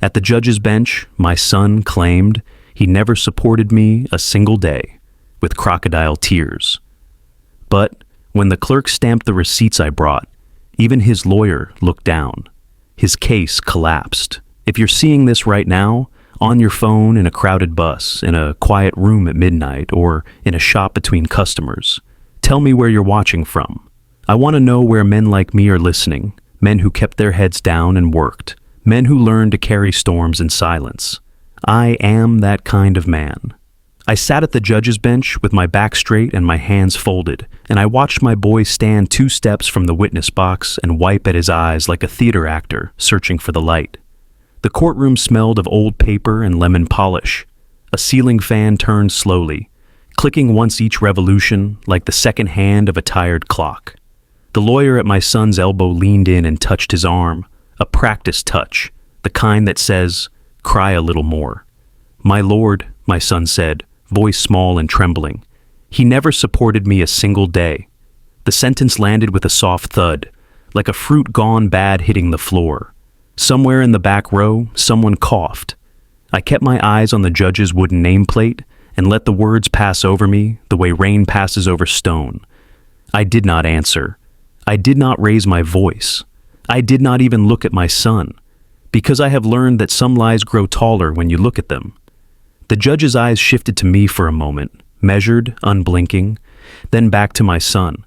At the judge's bench, my son claimed he never supported me a single day, with crocodile tears. But when the clerk stamped the receipts I brought, even his lawyer looked down. His case collapsed. If you're seeing this right now, on your phone, in a crowded bus, in a quiet room at midnight, or in a shop between customers, tell me where you're watching from. I want to know where men like me are listening, men who kept their heads down and worked, men who learned to carry storms in silence. I am that kind of man. I sat at the judge's bench with my back straight and my hands folded, and I watched my boy stand 2 steps from the witness box and wipe at his eyes like a theater actor searching for the light. The courtroom smelled of old paper and lemon polish. A ceiling fan turned slowly, clicking once each revolution like the second hand of a tired clock. The lawyer at my son's elbow leaned in and touched his arm, a practice touch, the kind that says, "Cry a little more." "My lord," my son said, voice small and trembling, "he never supported me a single day." The sentence landed with a soft thud, like a fruit gone bad hitting the floor. Somewhere in the back row, someone coughed. I kept my eyes on the judge's wooden nameplate and let the words pass over me the way rain passes over stone. I did not answer. I did not raise my voice. I did not even look at my son, because I have learned that some lies grow taller when you look at them. The judge's eyes shifted to me for a moment, measured, unblinking, then back to my son.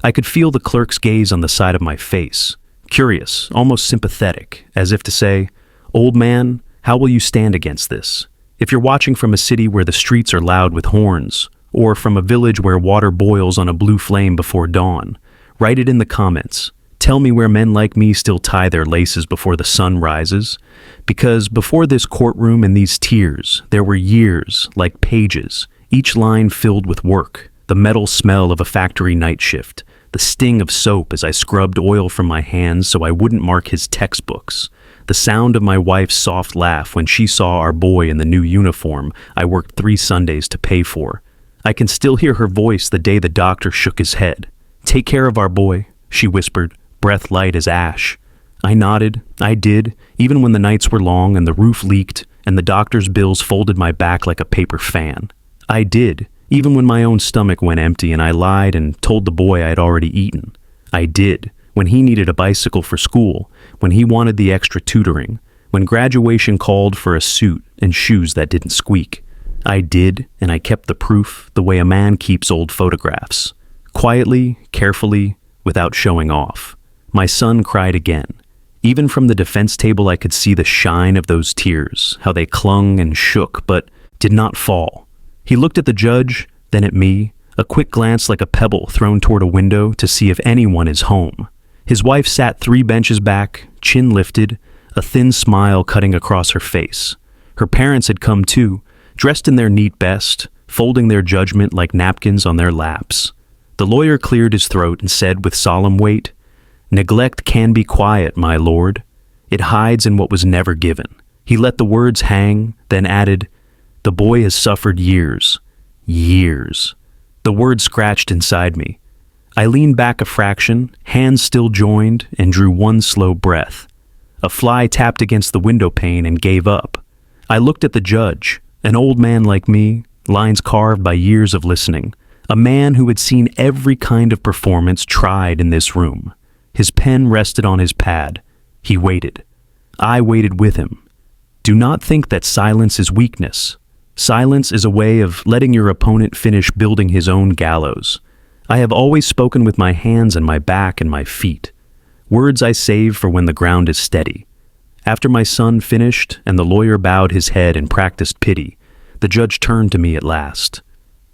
I could feel the clerk's gaze on the side of my face, curious, almost sympathetic, as if to say, "Old man, how will you stand against this? If you're watching from a city where the streets are loud with horns, or from a village where water boils on a blue flame before dawn, write it in the comments. Tell me where men like me still tie their laces before the sun rises. Because before this courtroom and these tears, there were years, like pages, each line filled with work, the metal smell of a factory night shift, the sting of soap as I scrubbed oil from my hands so I wouldn't mark his textbooks, the sound of my wife's soft laugh when she saw our boy in the new uniform I worked 3 Sundays to pay for. I can still hear her voice the day the doctor shook his head. "Take care of our boy," she whispered, breath light as ash. I nodded. I did, even when the nights were long and the roof leaked and the doctor's bills folded my back like a paper fan. I did, even when my own stomach went empty and I lied and told the boy I had already eaten. I did, when he needed a bicycle for school, when he wanted the extra tutoring, when graduation called for a suit and shoes that didn't squeak. I did, and I kept the proof the way a man keeps old photographs. Quietly, carefully, without showing off. My son cried again. Even from the defense table I could see the shine of those tears, how they clung and shook, but did not fall. He looked at the judge, then at me, a quick glance like a pebble thrown toward a window to see if anyone is home. His wife sat 3 benches back, chin lifted, a thin smile cutting across her face. Her parents had come too, dressed in their neat best, folding their judgment like napkins on their laps. The lawyer cleared his throat and said with solemn weight, "Neglect can be quiet, my lord. It hides in what was never given." He let the words hang, then added, "The boy has suffered years. Years." The word scratched inside me. I leaned back a fraction, hands still joined, and drew one slow breath. A fly tapped against the window pane and gave up. I looked at the judge, an old man like me, lines carved by years of listening, a man who had seen every kind of performance tried in this room. His pen rested on his pad. He waited. I waited with him. Do not think that silence is weakness. Silence is a way of letting your opponent finish building his own gallows. I have always spoken with my hands and my back and my feet. Words I save for when the ground is steady. After my son finished and the lawyer bowed his head and practiced pity, the judge turned to me at last.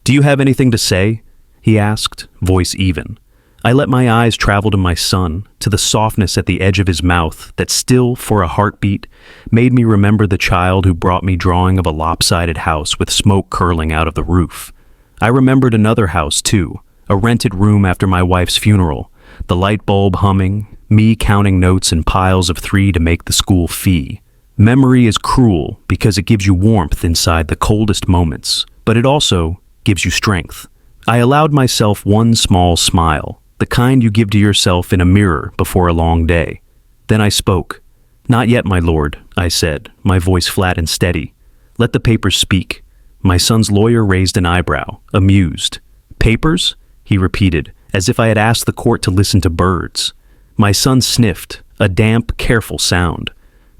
"Do you have anything to say?" he asked, voice even. I let my eyes travel to my son, to the softness at the edge of his mouth that still, for a heartbeat, made me remember the child who brought me drawing of a lopsided house with smoke curling out of the roof. I remembered another house, too, a rented room after my wife's funeral, the light bulb humming, me counting notes in piles of 3 to make the school fee. Memory is cruel because it gives you warmth inside the coldest moments, but it also gives you strength. I allowed myself one small smile, the kind you give to yourself in a mirror before a long day. Then I spoke. "Not yet, my lord," I said, my voice flat and steady. "Let the papers speak." My son's lawyer raised an eyebrow, amused. "Papers?" he repeated, as if I had asked the court to listen to birds. My son sniffed, a damp, careful sound.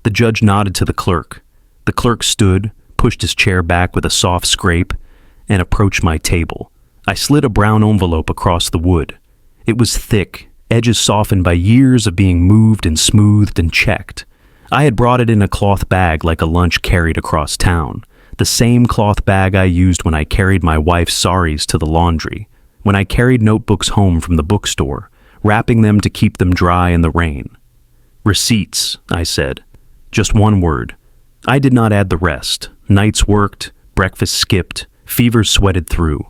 The judge nodded to the clerk. The clerk stood, pushed his chair back with a soft scrape, and approached my table. I slid a brown envelope across the wood. It was thick, edges softened by years of being moved and smoothed and checked. I had brought it in a cloth bag like a lunch carried across town, the same cloth bag I used when I carried my wife's saris to the laundry, when I carried notebooks home from the bookstore, wrapping them to keep them dry in the rain. "Receipts," I said. Just one word. I did not add the rest. Nights worked, breakfast skipped, fevers sweated through.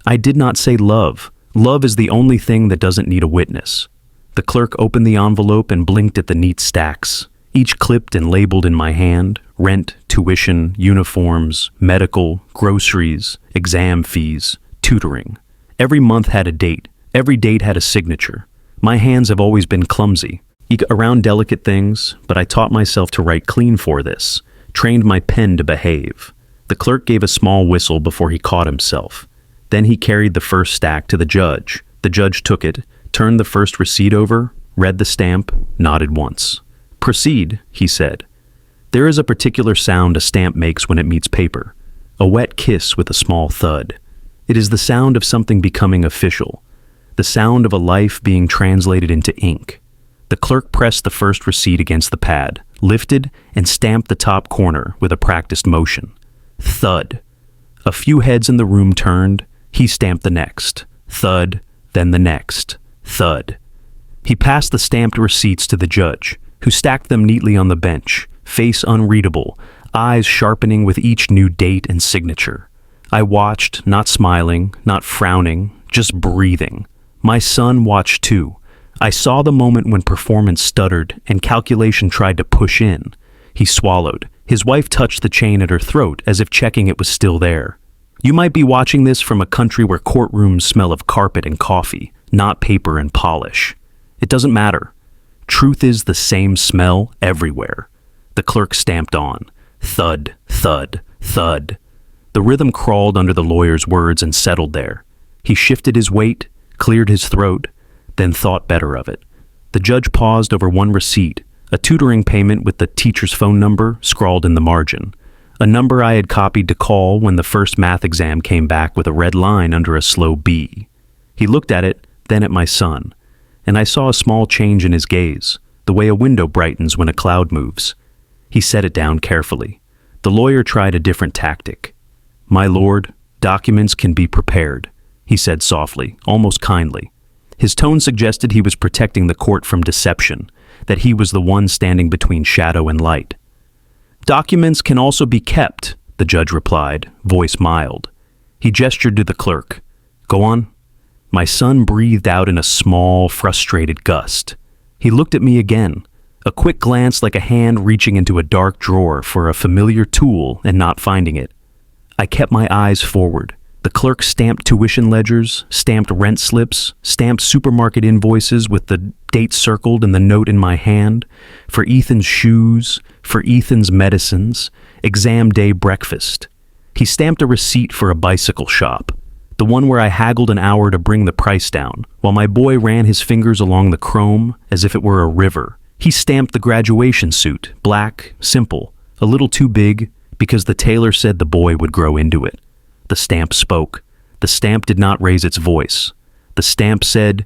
I did not say love. Love is the only thing that doesn't need a witness. The clerk opened the envelope and blinked at the neat stacks, each clipped and labeled in my hand: rent, tuition, uniforms, medical, groceries, exam fees, tutoring. Every month had a date. Every date had a signature. My hands have always been clumsy around delicate things, but I taught myself to write clean for this, trained my pen to behave. The clerk gave a small whistle before he caught himself. Then he carried the first stack to the judge. The judge took it, turned the first receipt over, read the stamp, nodded once. "Proceed," he said. There is a particular sound a stamp makes when it meets paper, a wet kiss with a small thud. It is the sound of something becoming official, the sound of a life being translated into ink. The clerk pressed the first receipt against the pad, lifted, and stamped the top corner with a practiced motion. Thud. A few heads in the room turned. He stamped the next. Thud, then the next. Thud. He passed the stamped receipts to the judge, who stacked them neatly on the bench, face unreadable, eyes sharpening with each new date and signature. I watched, not smiling, not frowning, just breathing. My son watched too. I saw the moment when performance stuttered and calculation tried to push in. He swallowed. His wife touched the chain at her throat as if checking it was still there. You might be watching this from a country where courtrooms smell of carpet and coffee, not paper and polish. It doesn't matter. Truth is the same smell everywhere. The clerk stamped on. Thud, thud, thud. The rhythm crawled under the lawyer's words and settled there. He shifted his weight, cleared his throat, then thought better of it. The judge paused over one receipt, a tutoring payment with the teacher's phone number scrawled in the margin, a number I had copied to call when the first math exam came back with a red line under a slow B. He looked at it, then at my son, and I saw a small change in his gaze, the way a window brightens when a cloud moves. He set it down carefully. The lawyer tried a different tactic. "My lord, documents can be prepared," he said softly, almost kindly. His tone suggested he was protecting the court from deception, that he was the one standing between shadow and light. "Documents can also be kept," the judge replied, voice mild. He gestured to the clerk. "Go on." My son breathed out in a small, frustrated gust. He looked at me again, a quick glance like a hand reaching into a dark drawer for a familiar tool and not finding it. I kept my eyes forward. The clerk stamped tuition ledgers, stamped rent slips, stamped supermarket invoices with the date circled and the note in my hand, for Ethan's shoes, for Ethan's medicines, exam day breakfast. He stamped a receipt for a bicycle shop, the one where I haggled an hour to bring the price down, while my boy ran his fingers along the chrome as if it were a river. He stamped the graduation suit, black, simple, a little too big, because the tailor said the boy would grow into it. The stamp spoke. The stamp did not raise its voice. The stamp said,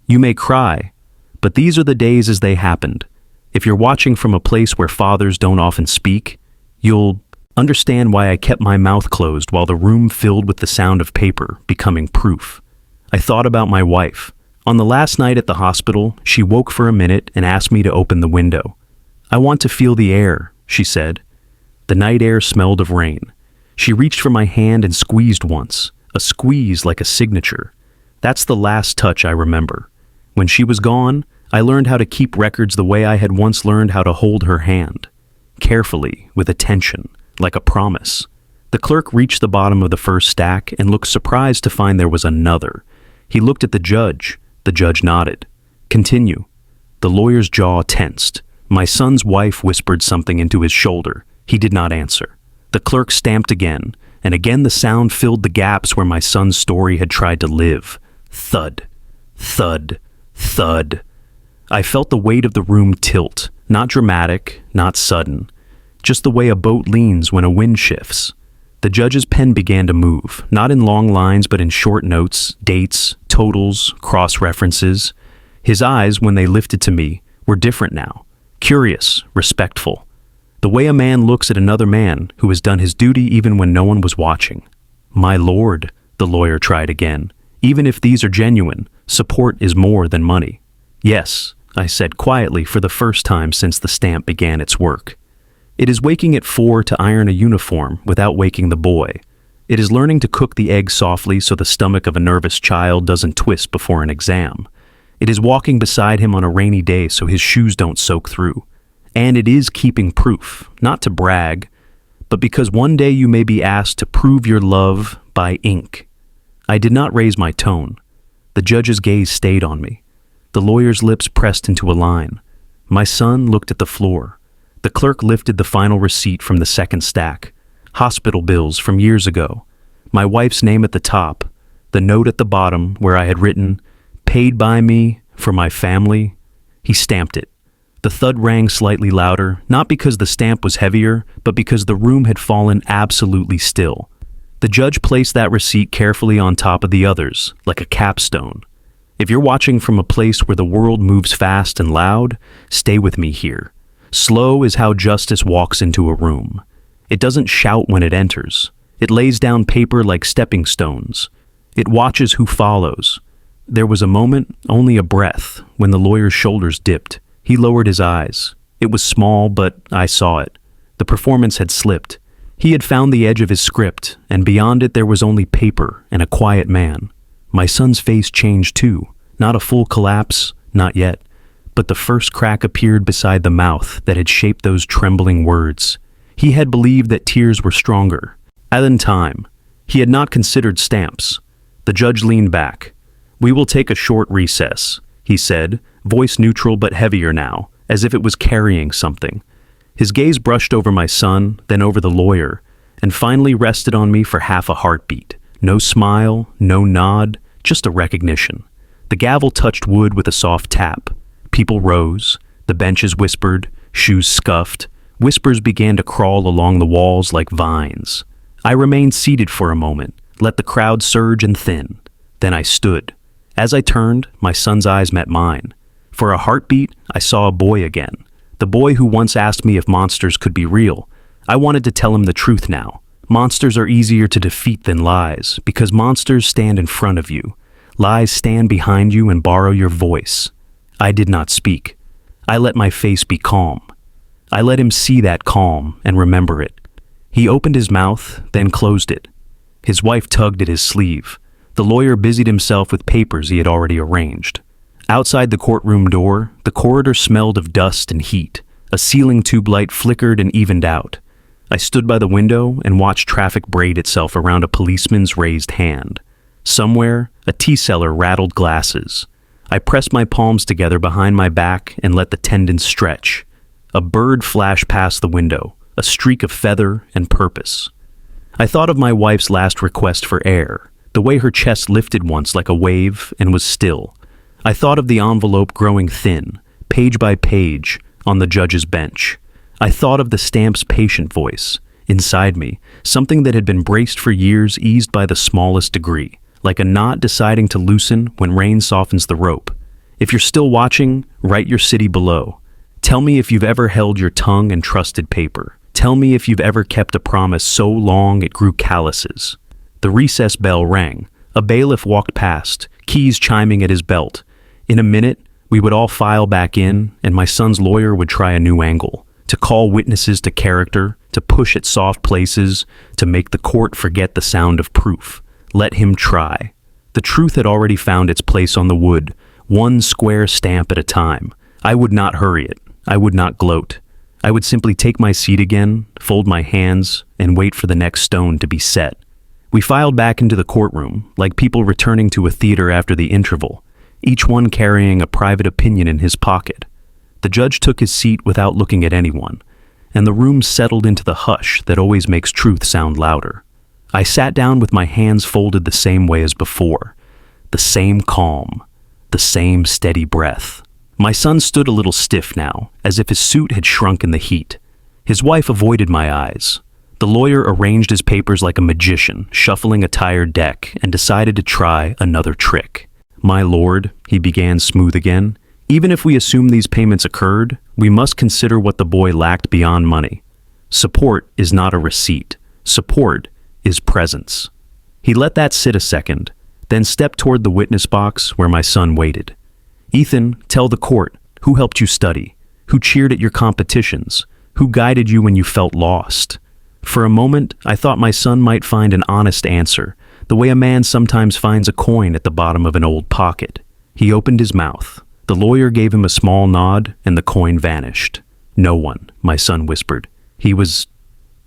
"You may cry, but these are the days as they happened. If you're watching from a place where fathers don't often speak, you'll understand why I kept my mouth closed while the room filled with the sound of paper becoming proof." I thought about my wife. On the last night at the hospital, she woke for a minute and asked me to open the window. "I want to feel the air," she said. The night air smelled of rain. She reached for my hand and squeezed once, a squeeze like a signature. That's the last touch I remember. When she was gone, I learned how to keep records the way I had once learned how to hold her hand. Carefully, with attention, like a promise. The clerk reached the bottom of the first stack and looked surprised to find there was another. He looked at the judge. The judge nodded. "Continue." The lawyer's jaw tensed. My son's wife whispered something into his shoulder. He did not answer. The clerk stamped again, and again the sound filled the gaps where my son's story had tried to live. Thud, thud, thud. I felt the weight of the room tilt, not dramatic, not sudden, just the way a boat leans when a wind shifts. The judge's pen began to move, not in long lines but in short notes, dates, totals, cross-references. His eyes, when they lifted to me, were different now, curious, respectful. The way a man looks at another man who has done his duty even when no one was watching. My lord, the lawyer tried again, even if these are genuine, support is more than money. Yes, I said quietly for the first time since the stamp began its work. It is waking at 4 to iron a uniform without waking the boy. It is learning to cook the egg softly so the stomach of a nervous child doesn't twist before an exam. It is walking beside him on a rainy day so his shoes don't soak through. And it is keeping proof, not to brag, but because one day you may be asked to prove your love by ink. I did not raise my tone. The judge's gaze stayed on me. The lawyer's lips pressed into a line. My son looked at the floor. The clerk lifted the final receipt from the second stack. Hospital bills from years ago. My wife's name at the top. The note at the bottom where I had written, "Paid by me, for my family." He stamped it. The thud rang slightly louder, not because the stamp was heavier, but because the room had fallen absolutely still. The judge placed that receipt carefully on top of the others, like a capstone. If you're watching from a place where the world moves fast and loud, stay with me here. Slow is how justice walks into a room. It doesn't shout when it enters. It lays down paper like stepping stones. It watches who follows. There was a moment, only a breath, when the lawyer's shoulders dipped. He lowered his eyes. It was small, but I saw it. The performance had slipped. He had found the edge of his script, and beyond it there was only paper and a quiet man. My son's face changed too. Not a full collapse, not yet. But the first crack appeared beside the mouth that had shaped those trembling words. He had believed that tears were stronger. At the time, he had not considered stamps. The judge leaned back. "We will take a short recess," he said, voice neutral but heavier now, as if it was carrying something. His gaze brushed over my son, then over the lawyer, and finally rested on me for half a heartbeat. No smile, no nod, just a recognition. The gavel touched wood with a soft tap. People rose. The benches whispered. Shoes scuffed. Whispers began to crawl along the walls like vines. I remained seated for a moment, let the crowd surge and thin. Then I stood. As I turned, my son's eyes met mine. For a heartbeat, I saw a boy again. The boy who once asked me if monsters could be real. I wanted to tell him the truth now. Monsters are easier to defeat than lies, because monsters stand in front of you. Lies stand behind you and borrow your voice. I did not speak. I let my face be calm. I let him see that calm and remember it. He opened his mouth, then closed it. His wife tugged at his sleeve. The lawyer busied himself with papers he had already arranged. Outside the courtroom door, the corridor smelled of dust and heat. A ceiling tube light flickered and evened out. I stood by the window and watched traffic braid itself around a policeman's raised hand. Somewhere, a tea seller rattled glasses. I pressed my palms together behind my back and let the tendons stretch. A bird flashed past the window, a streak of feather and purpose. I thought of my wife's last request for air, the way her chest lifted once like a wave and was still. I thought of the envelope growing thin, page by page, on the judge's bench. I thought of the stamp's patient voice. Inside me, something that had been braced for years eased by the smallest degree, like a knot deciding to loosen when rain softens the rope. If you're still watching, write your city below. Tell me if you've ever held your tongue and trusted paper. Tell me if you've ever kept a promise so long it grew calluses. The recess bell rang. A bailiff walked past, keys chiming at his belt. In a minute, we would all file back in, and my son's lawyer would try a new angle, to call witnesses to character, to push at soft places, to make the court forget the sound of proof. Let him try. The truth had already found its place on the wood, one square stamp at a time. I would not hurry it. I would not gloat. I would simply take my seat again, fold my hands, and wait for the next stone to be set. We filed back into the courtroom, like people returning to a theater after the interval, each one carrying a private opinion in his pocket. The judge took his seat without looking at anyone, and the room settled into the hush that always makes truth sound louder. I sat down with my hands folded the same way as before, the same calm, the same steady breath. My son stood a little stiff now, as if his suit had shrunk in the heat. His wife avoided my eyes. The lawyer arranged his papers like a magician, shuffling a tired deck, and decided to try another trick. "My lord," he began smooth again, "even if we assume these payments occurred, we must consider what the boy lacked beyond money. Support is not a receipt. Support is presence." He let that sit a second, then stepped toward the witness box where my son waited. "Ethan, tell the court, who helped you study? Who cheered at your competitions? Who guided you when you felt lost?" For a moment, I thought my son might find an honest answer, the way a man sometimes finds a coin at the bottom of an old pocket. He opened his mouth. The lawyer gave him a small nod, and the coin vanished. "No one," my son whispered. "He was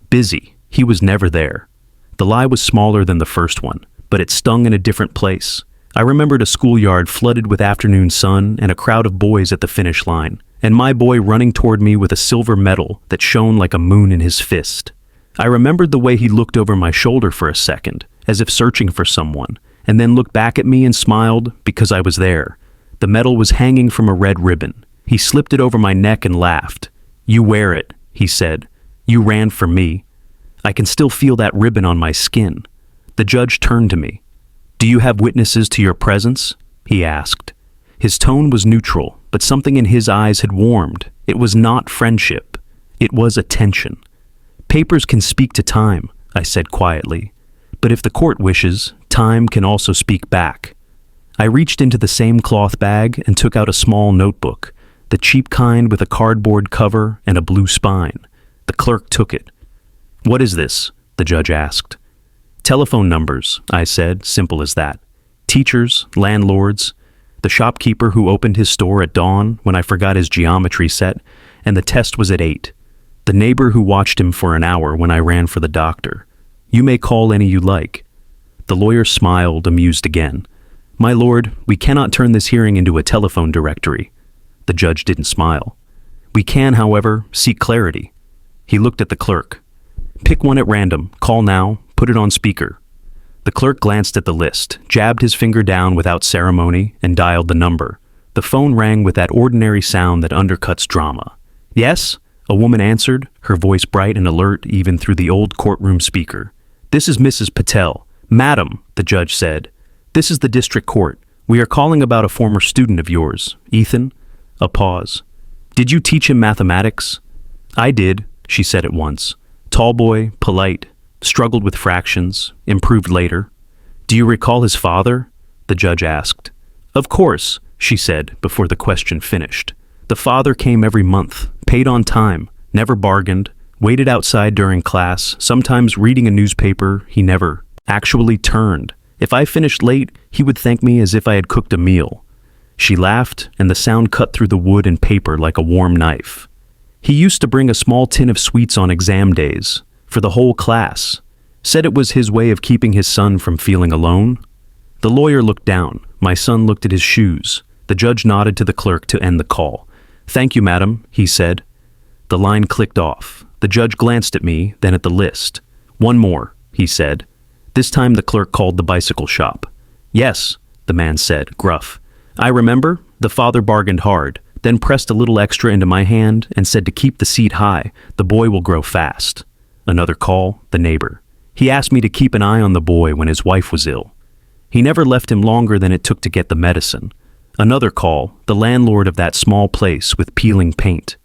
busy. He was never there." The lie was smaller than the first one, but it stung in a different place. I remembered a schoolyard flooded with afternoon sun and a crowd of boys at the finish line, and my boy running toward me with a silver medal that shone like a moon in his fist. I remembered the way he looked over my shoulder for a second, as if searching for someone, and then looked back at me and smiled because I was there. The medal was hanging from a red ribbon. He slipped it over my neck and laughed. "You wear it," he said. "You ran for me." I can still feel that ribbon on my skin. The judge turned to me. "Do you have witnesses to your presence?" he asked. His tone was neutral, but something in his eyes had warmed. It was not friendship. It was attention. "Papers can speak to time," I said quietly. "But if the court wishes, time can also speak back." I reached into the same cloth bag and took out a small notebook, the cheap kind with a cardboard cover and a blue spine. The clerk took it. "What is this?" the judge asked. "Telephone numbers," I said, simple as that. "Teachers, landlords, the shopkeeper who opened his store at dawn when I forgot his geometry set, and the test was at 8. The neighbor who watched him for an hour when I ran for the doctor. You may call any you like." The lawyer smiled, amused again. "My lord, we cannot turn this hearing into a telephone directory." The judge didn't smile. "We can, however, seek clarity." He looked at the clerk. "Pick one at random, call now, put it on speaker." The clerk glanced at the list, jabbed his finger down without ceremony, and dialed the number. The phone rang with that ordinary sound that undercuts drama. "Yes?" a woman answered, her voice bright and alert even through the old courtroom speaker. "This is Mrs. Patel." "Madam," the judge said, "this is the district court. We are calling about a former student of yours, Ethan." A pause. "Did you teach him mathematics?" "I did," she said at once. "Tall boy, polite, struggled with fractions, improved later." "Do you recall his father?" the judge asked. "Of course," she said before the question finished. "The father came every month, paid on time, never bargained, waited outside during class, sometimes reading a newspaper. He never actually turned. If I finished late, he would thank me as if I had cooked a meal." She laughed, and the sound cut through the wood and paper like a warm knife. "He used to bring a small tin of sweets on exam days, for the whole class. Said it was his way of keeping his son from feeling alone." The lawyer looked down. My son looked at his shoes. The judge nodded to the clerk to end the call. "Thank you, madam," he said. The line clicked off. The judge glanced at me, then at the list. "One more," he said. This time the clerk called the bicycle shop. "Yes," the man said, gruff. "I remember. The father bargained hard, then pressed a little extra into my hand and said to keep the seat high. The boy will grow fast." Another call, the neighbor. "He asked me to keep an eye on the boy when his wife was ill. He never left him longer than it took to get the medicine." Another call, the landlord of that small place with peeling paint.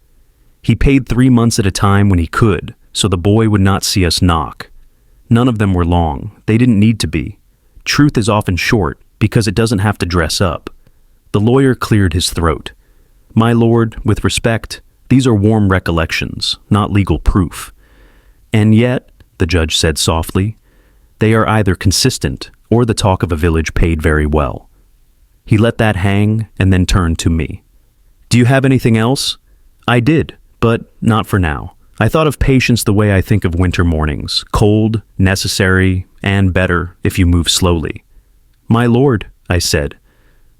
"He paid 3 months at a time when he could, so the boy would not see us knock." None of them were long. They didn't need to be. Truth is often short because it doesn't have to dress up. The lawyer cleared his throat. "My lord, with respect, these are warm recollections, not legal proof." "And yet," the judge said softly, "they are either consistent or the talk of a village paid very well." He let that hang and then turned to me. "Do you have anything else?" "I did, but not for now. I thought of patience the way I think of winter mornings, cold, necessary, and better if you move slowly." "My lord," I said,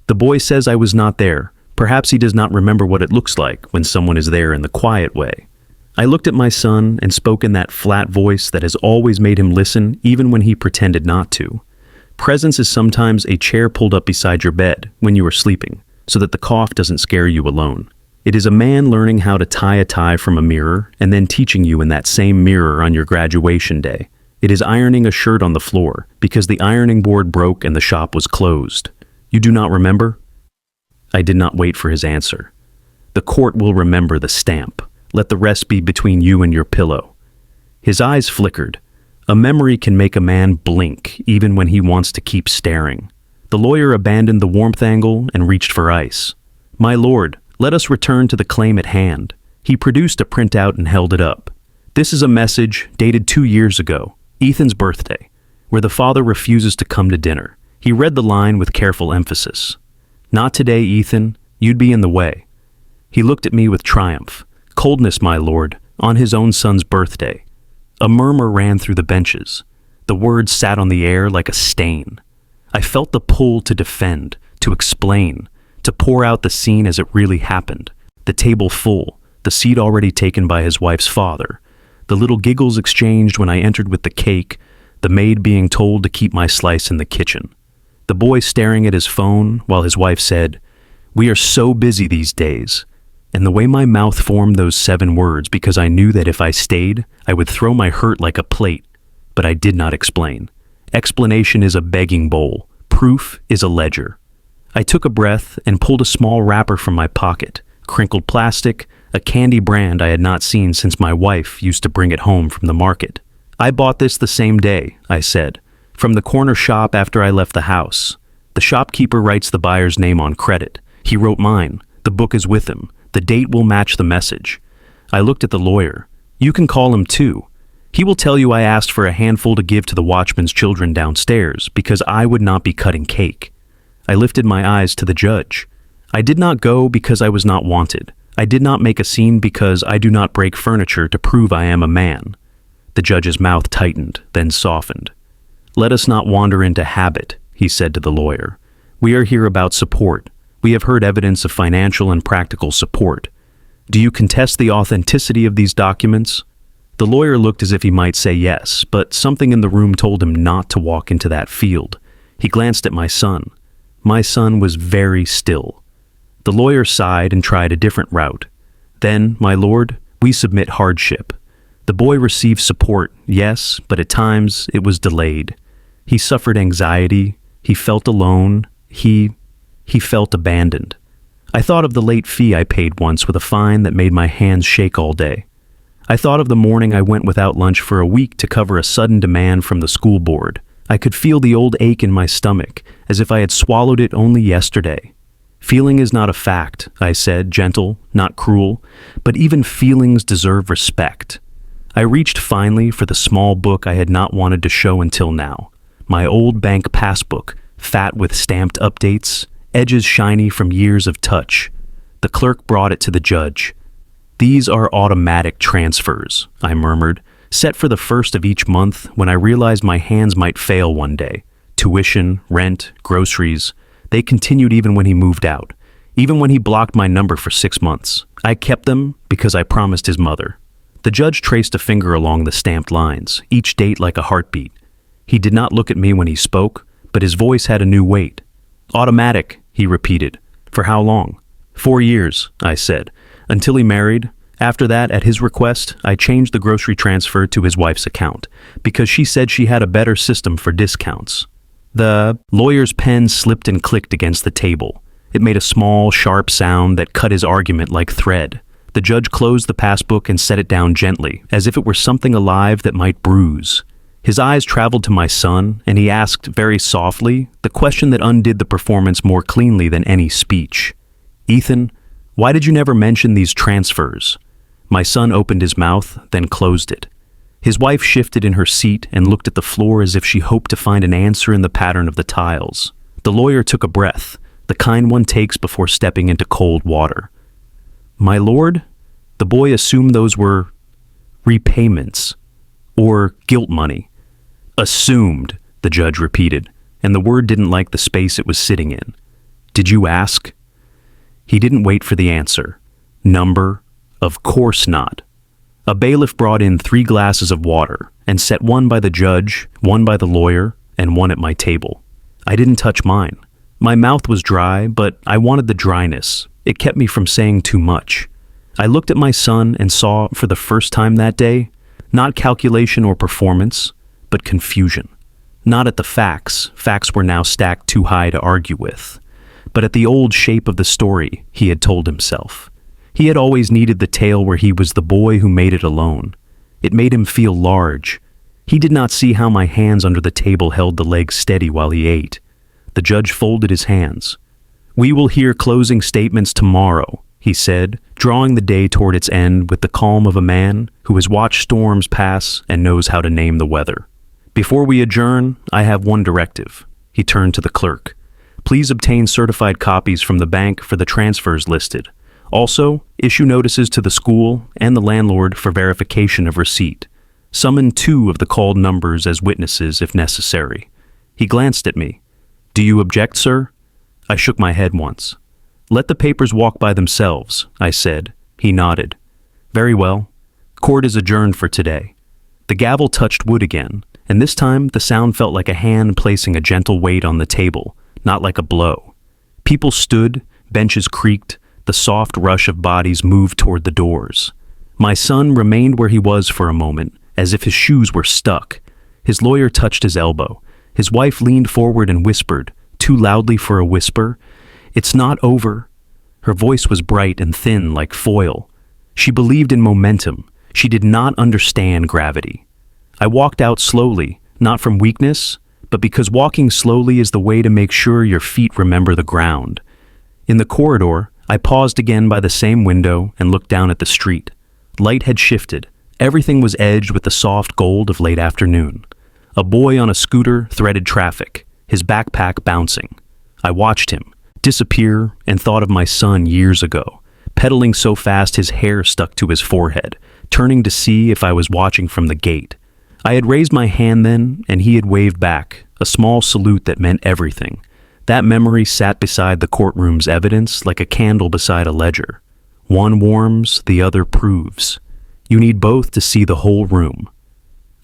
"the boy says I was not there, Perhaps he does not remember what it looks like when someone is there in the quiet way. I looked at my son and spoke in that flat voice that has always made him listen even when he pretended not to. Presence is sometimes a chair pulled up beside your bed when you are sleeping, so that the cough doesn't scare you alone. It is a man learning how to tie a tie from a mirror and then teaching you in that same mirror on your graduation day. It is ironing a shirt on the floor because the ironing board broke and the shop was closed. You do not remember? I did not wait for his answer. The court will remember the stamp. Let the rest be between you and your pillow. His eyes flickered. A memory can make a man blink even when he wants to keep staring. The lawyer abandoned the warmth angle and reached for ice. My lord, let us return to the claim at hand. He produced a printout and held it up. This is a message dated 2 years ago, Ethan's birthday, where the father refuses to come to dinner. He read the line with careful emphasis. Not today, Ethan. You'd be in the way. He looked at me with triumph. Coldness, my lord, on his own son's birthday. A murmur ran through the benches. The words sat on the air like a stain. I felt the pull to defend, to explain, to pour out the scene as it really happened. The table full, the seat already taken by his wife's father. The little giggles exchanged when I entered with the cake, the maid being told to keep my slice in the kitchen. The boy staring at his phone while his wife said, "We are so busy these days." And the way my mouth formed those 7 words because I knew that if I stayed, I would throw my hurt like a plate. But I did not explain. Explanation is a begging bowl. Proof is a ledger. I took a breath and pulled a small wrapper from my pocket, crinkled plastic, a candy brand I had not seen since my wife used to bring it home from the market. I bought this the same day, I said, from the corner shop after I left the house. The shopkeeper writes the buyer's name on credit. He wrote mine. The book is with him. The date will match the message. I looked at the lawyer. You can call him too. He will tell you I asked for a handful to give to the watchman's children downstairs because I would not be cutting cake. I lifted my eyes to the judge. I did not go because I was not wanted. I did not make a scene because I do not break furniture to prove I am a man. The judge's mouth tightened, then softened. Let us not wander into habit, he said to the lawyer. We are here about support. We have heard evidence of financial and practical support. Do you contest the authenticity of these documents? The lawyer looked as if he might say yes, but something in the room told him not to walk into that field. He glanced at my son. My son was very still. The lawyer sighed and tried a different route. Then, my lord, we submit hardship. The boy received support, yes, but at times it was delayed. He suffered anxiety. He felt alone. He felt abandoned. I thought of the late fee I paid once with a fine that made my hands shake all day. I thought of the morning I went without lunch for a week to cover a sudden demand from the school board. I could feel the old ache in my stomach, as if I had swallowed it only yesterday. Feeling is not a fact, I said, gentle, not cruel, but even feelings deserve respect. I reached finally for the small book I had not wanted to show until now. My old bank passbook, fat with stamped updates, edges shiny from years of touch. The clerk brought it to the judge. These are automatic transfers, I murmured, set for the first of each month when I realized my hands might fail one day. Tuition, rent, groceries. They continued even when he moved out, even when he blocked my number for 6 months. I kept them because I promised his mother. The judge traced a finger along the stamped lines, each date like a heartbeat. He did not look at me when he spoke, but his voice had a new weight. Automatic, he repeated. For how long? 4 years, I said, until he married. After that, at his request, I changed the grocery transfer to his wife's account, because she said she had a better system for discounts. The lawyer's pen slipped and clicked against the table. It made a small, sharp sound that cut his argument like thread. The judge closed the passbook and set it down gently, as if it were something alive that might bruise. His eyes traveled to my son, and he asked very softly the question that undid the performance more cleanly than any speech. Ethan, why did you never mention these transfers? My son opened his mouth, then closed it. His wife shifted in her seat and looked at the floor as if she hoped to find an answer in the pattern of the tiles. The lawyer took a breath, the kind one takes before stepping into cold water. My lord, the boy assumed those were repayments or guilt money. Assumed, the judge repeated, and the word didn't like the space it was sitting in. Did you ask? He didn't wait for the answer. Number? Of course not. A bailiff brought in 3 glasses of water and set one by the judge, one by the lawyer, and one at my table. I didn't touch mine. My mouth was dry, but I wanted the dryness. It kept me from saying too much. I looked at my son and saw, for the first time that day, not calculation or performance, but confusion. Not at the facts. Facts were now stacked too high to argue with. But at the old shape of the story he had told himself. He had always needed the tale where he was the boy who made it alone. It made him feel large. He did not see how my hands under the table held the legs steady while he ate. The judge folded his hands. "We will hear closing statements tomorrow," he said, drawing the day toward its end with the calm of a man who has watched storms pass and knows how to name the weather. "Before we adjourn, I have one directive." He turned to the clerk. "Please obtain certified copies from the bank for the transfers listed. Also, issue notices to the school and the landlord for verification of receipt. Summon 2 of the called numbers as witnesses if necessary." He glanced at me. "Do you object, sir?" I shook my head once. "Let the papers walk by themselves," I said. He nodded. "Very well. Court is adjourned for today." The gavel touched wood again, and this time the sound felt like a hand placing a gentle weight on the table, not like a blow. People stood, benches creaked, the soft rush of bodies moved toward the doors. My son remained where he was for a moment, as if his shoes were stuck. His lawyer touched his elbow. His wife leaned forward and whispered, too loudly for a whisper, "It's not over." Her voice was bright and thin like foil. She believed in momentum. She did not understand gravity. I walked out slowly, not from weakness, but because walking slowly is the way to make sure your feet remember the ground. In the corridor, I paused again by the same window and looked down at the street. Light had shifted. Everything was edged with the soft gold of late afternoon. A boy on a scooter threaded traffic, his backpack bouncing. I watched him disappear and thought of my son years ago, pedaling so fast his hair stuck to his forehead, turning to see if I was watching from the gate. I had raised my hand then, and he had waved back, a small salute that meant everything. That memory sat beside the courtroom's evidence like a candle beside a ledger. One warms, the other proves. You need both to see the whole room.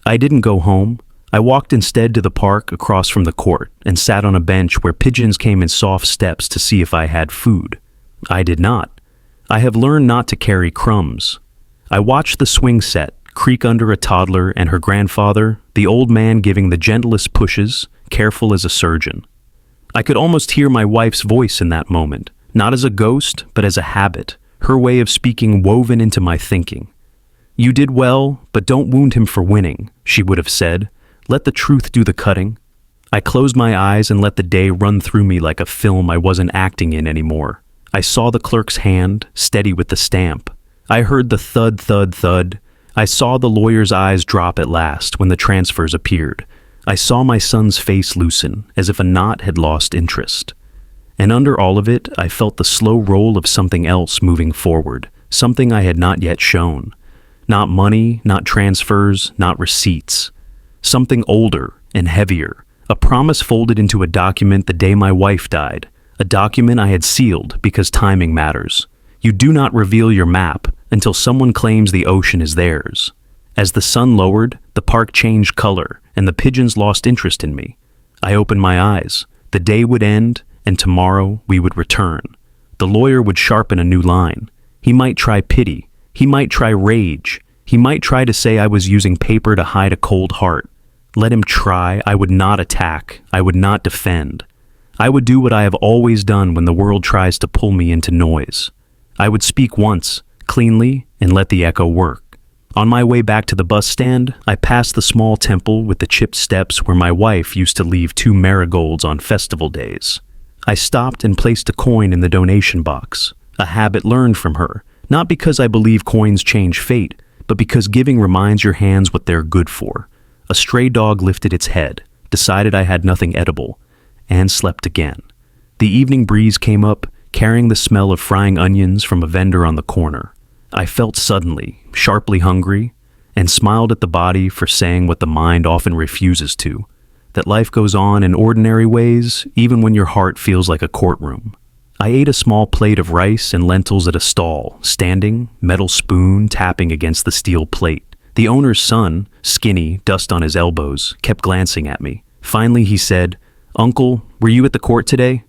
I didn't go home. I walked instead to the park across from the court and sat on a bench where pigeons came in soft steps to see if I had food. I did not. I have learned not to carry crumbs. I watched the swing set creak under a toddler and her grandfather, the old man giving the gentlest pushes, careful as a surgeon. I could almost hear my wife's voice in that moment, not as a ghost, but as a habit, her way of speaking woven into my thinking. "You did well, but don't wound him for winning," she would have said. "Let the truth do the cutting." I closed my eyes and let the day run through me like a film I wasn't acting in anymore. I saw the clerk's hand, steady with the stamp. I heard the thud, thud, thud. I saw the lawyer's eyes drop at last when the transfers appeared. I saw my son's face loosen, as if a knot had lost interest. And under all of it, I felt the slow roll of something else moving forward, something I had not yet shown. Not money, not transfers, not receipts. Something older and heavier, a promise folded into a document the day my wife died, a document I had sealed because timing matters. You do not reveal your map until someone claims the ocean is theirs. As the sun lowered, the park changed color, and the pigeons lost interest in me. I opened my eyes. The day would end, and tomorrow we would return. The lawyer would sharpen a new line. He might try pity. He might try rage. He might try to say I was using paper to hide a cold heart. Let him try. I would not attack. I would not defend. I would do what I have always done when the world tries to pull me into noise. I would speak once, cleanly, and let the echo work. On my way back to the bus stand, I passed the small temple with the chipped steps where my wife used to leave 2 marigolds on festival days. I stopped and placed a coin in the donation box, a habit learned from her, not because I believe coins change fate, but because giving reminds your hands what they're good for. A stray dog lifted its head, decided I had nothing edible, and slept again. The evening breeze came up, carrying the smell of frying onions from a vendor on the corner. I felt suddenly, sharply hungry, and smiled at the body for saying what the mind often refuses to, that life goes on in ordinary ways even when your heart feels like a courtroom. I ate a small plate of rice and lentils at a stall, standing, metal spoon tapping against the steel plate. The owner's son, skinny, dust on his elbows, kept glancing at me. Finally he said, "Uncle, were you at the court today?"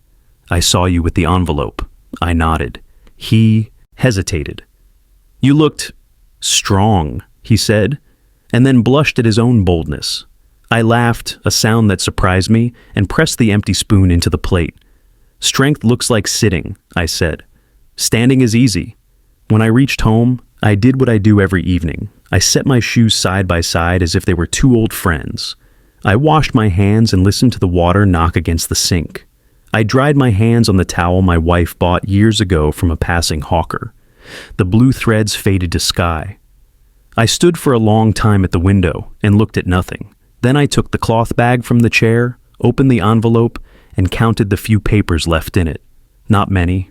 "I saw you with the envelope." I nodded. He hesitated. "You looked strong," he said, and then blushed at his own boldness. I laughed, a sound that surprised me, and pressed the empty spoon into the plate. "Strength looks like sitting," I said. "Standing is easy." When I reached home, I did what I do every evening. I set my shoes side by side as if they were two old friends. I washed my hands and listened to the water knock against the sink. I dried my hands on the towel my wife bought years ago from a passing hawker. The blue threads faded to sky. I stood for a long time at the window and looked at nothing. Then I took the cloth bag from the chair, opened the envelope, and counted the few papers left in it. Not many.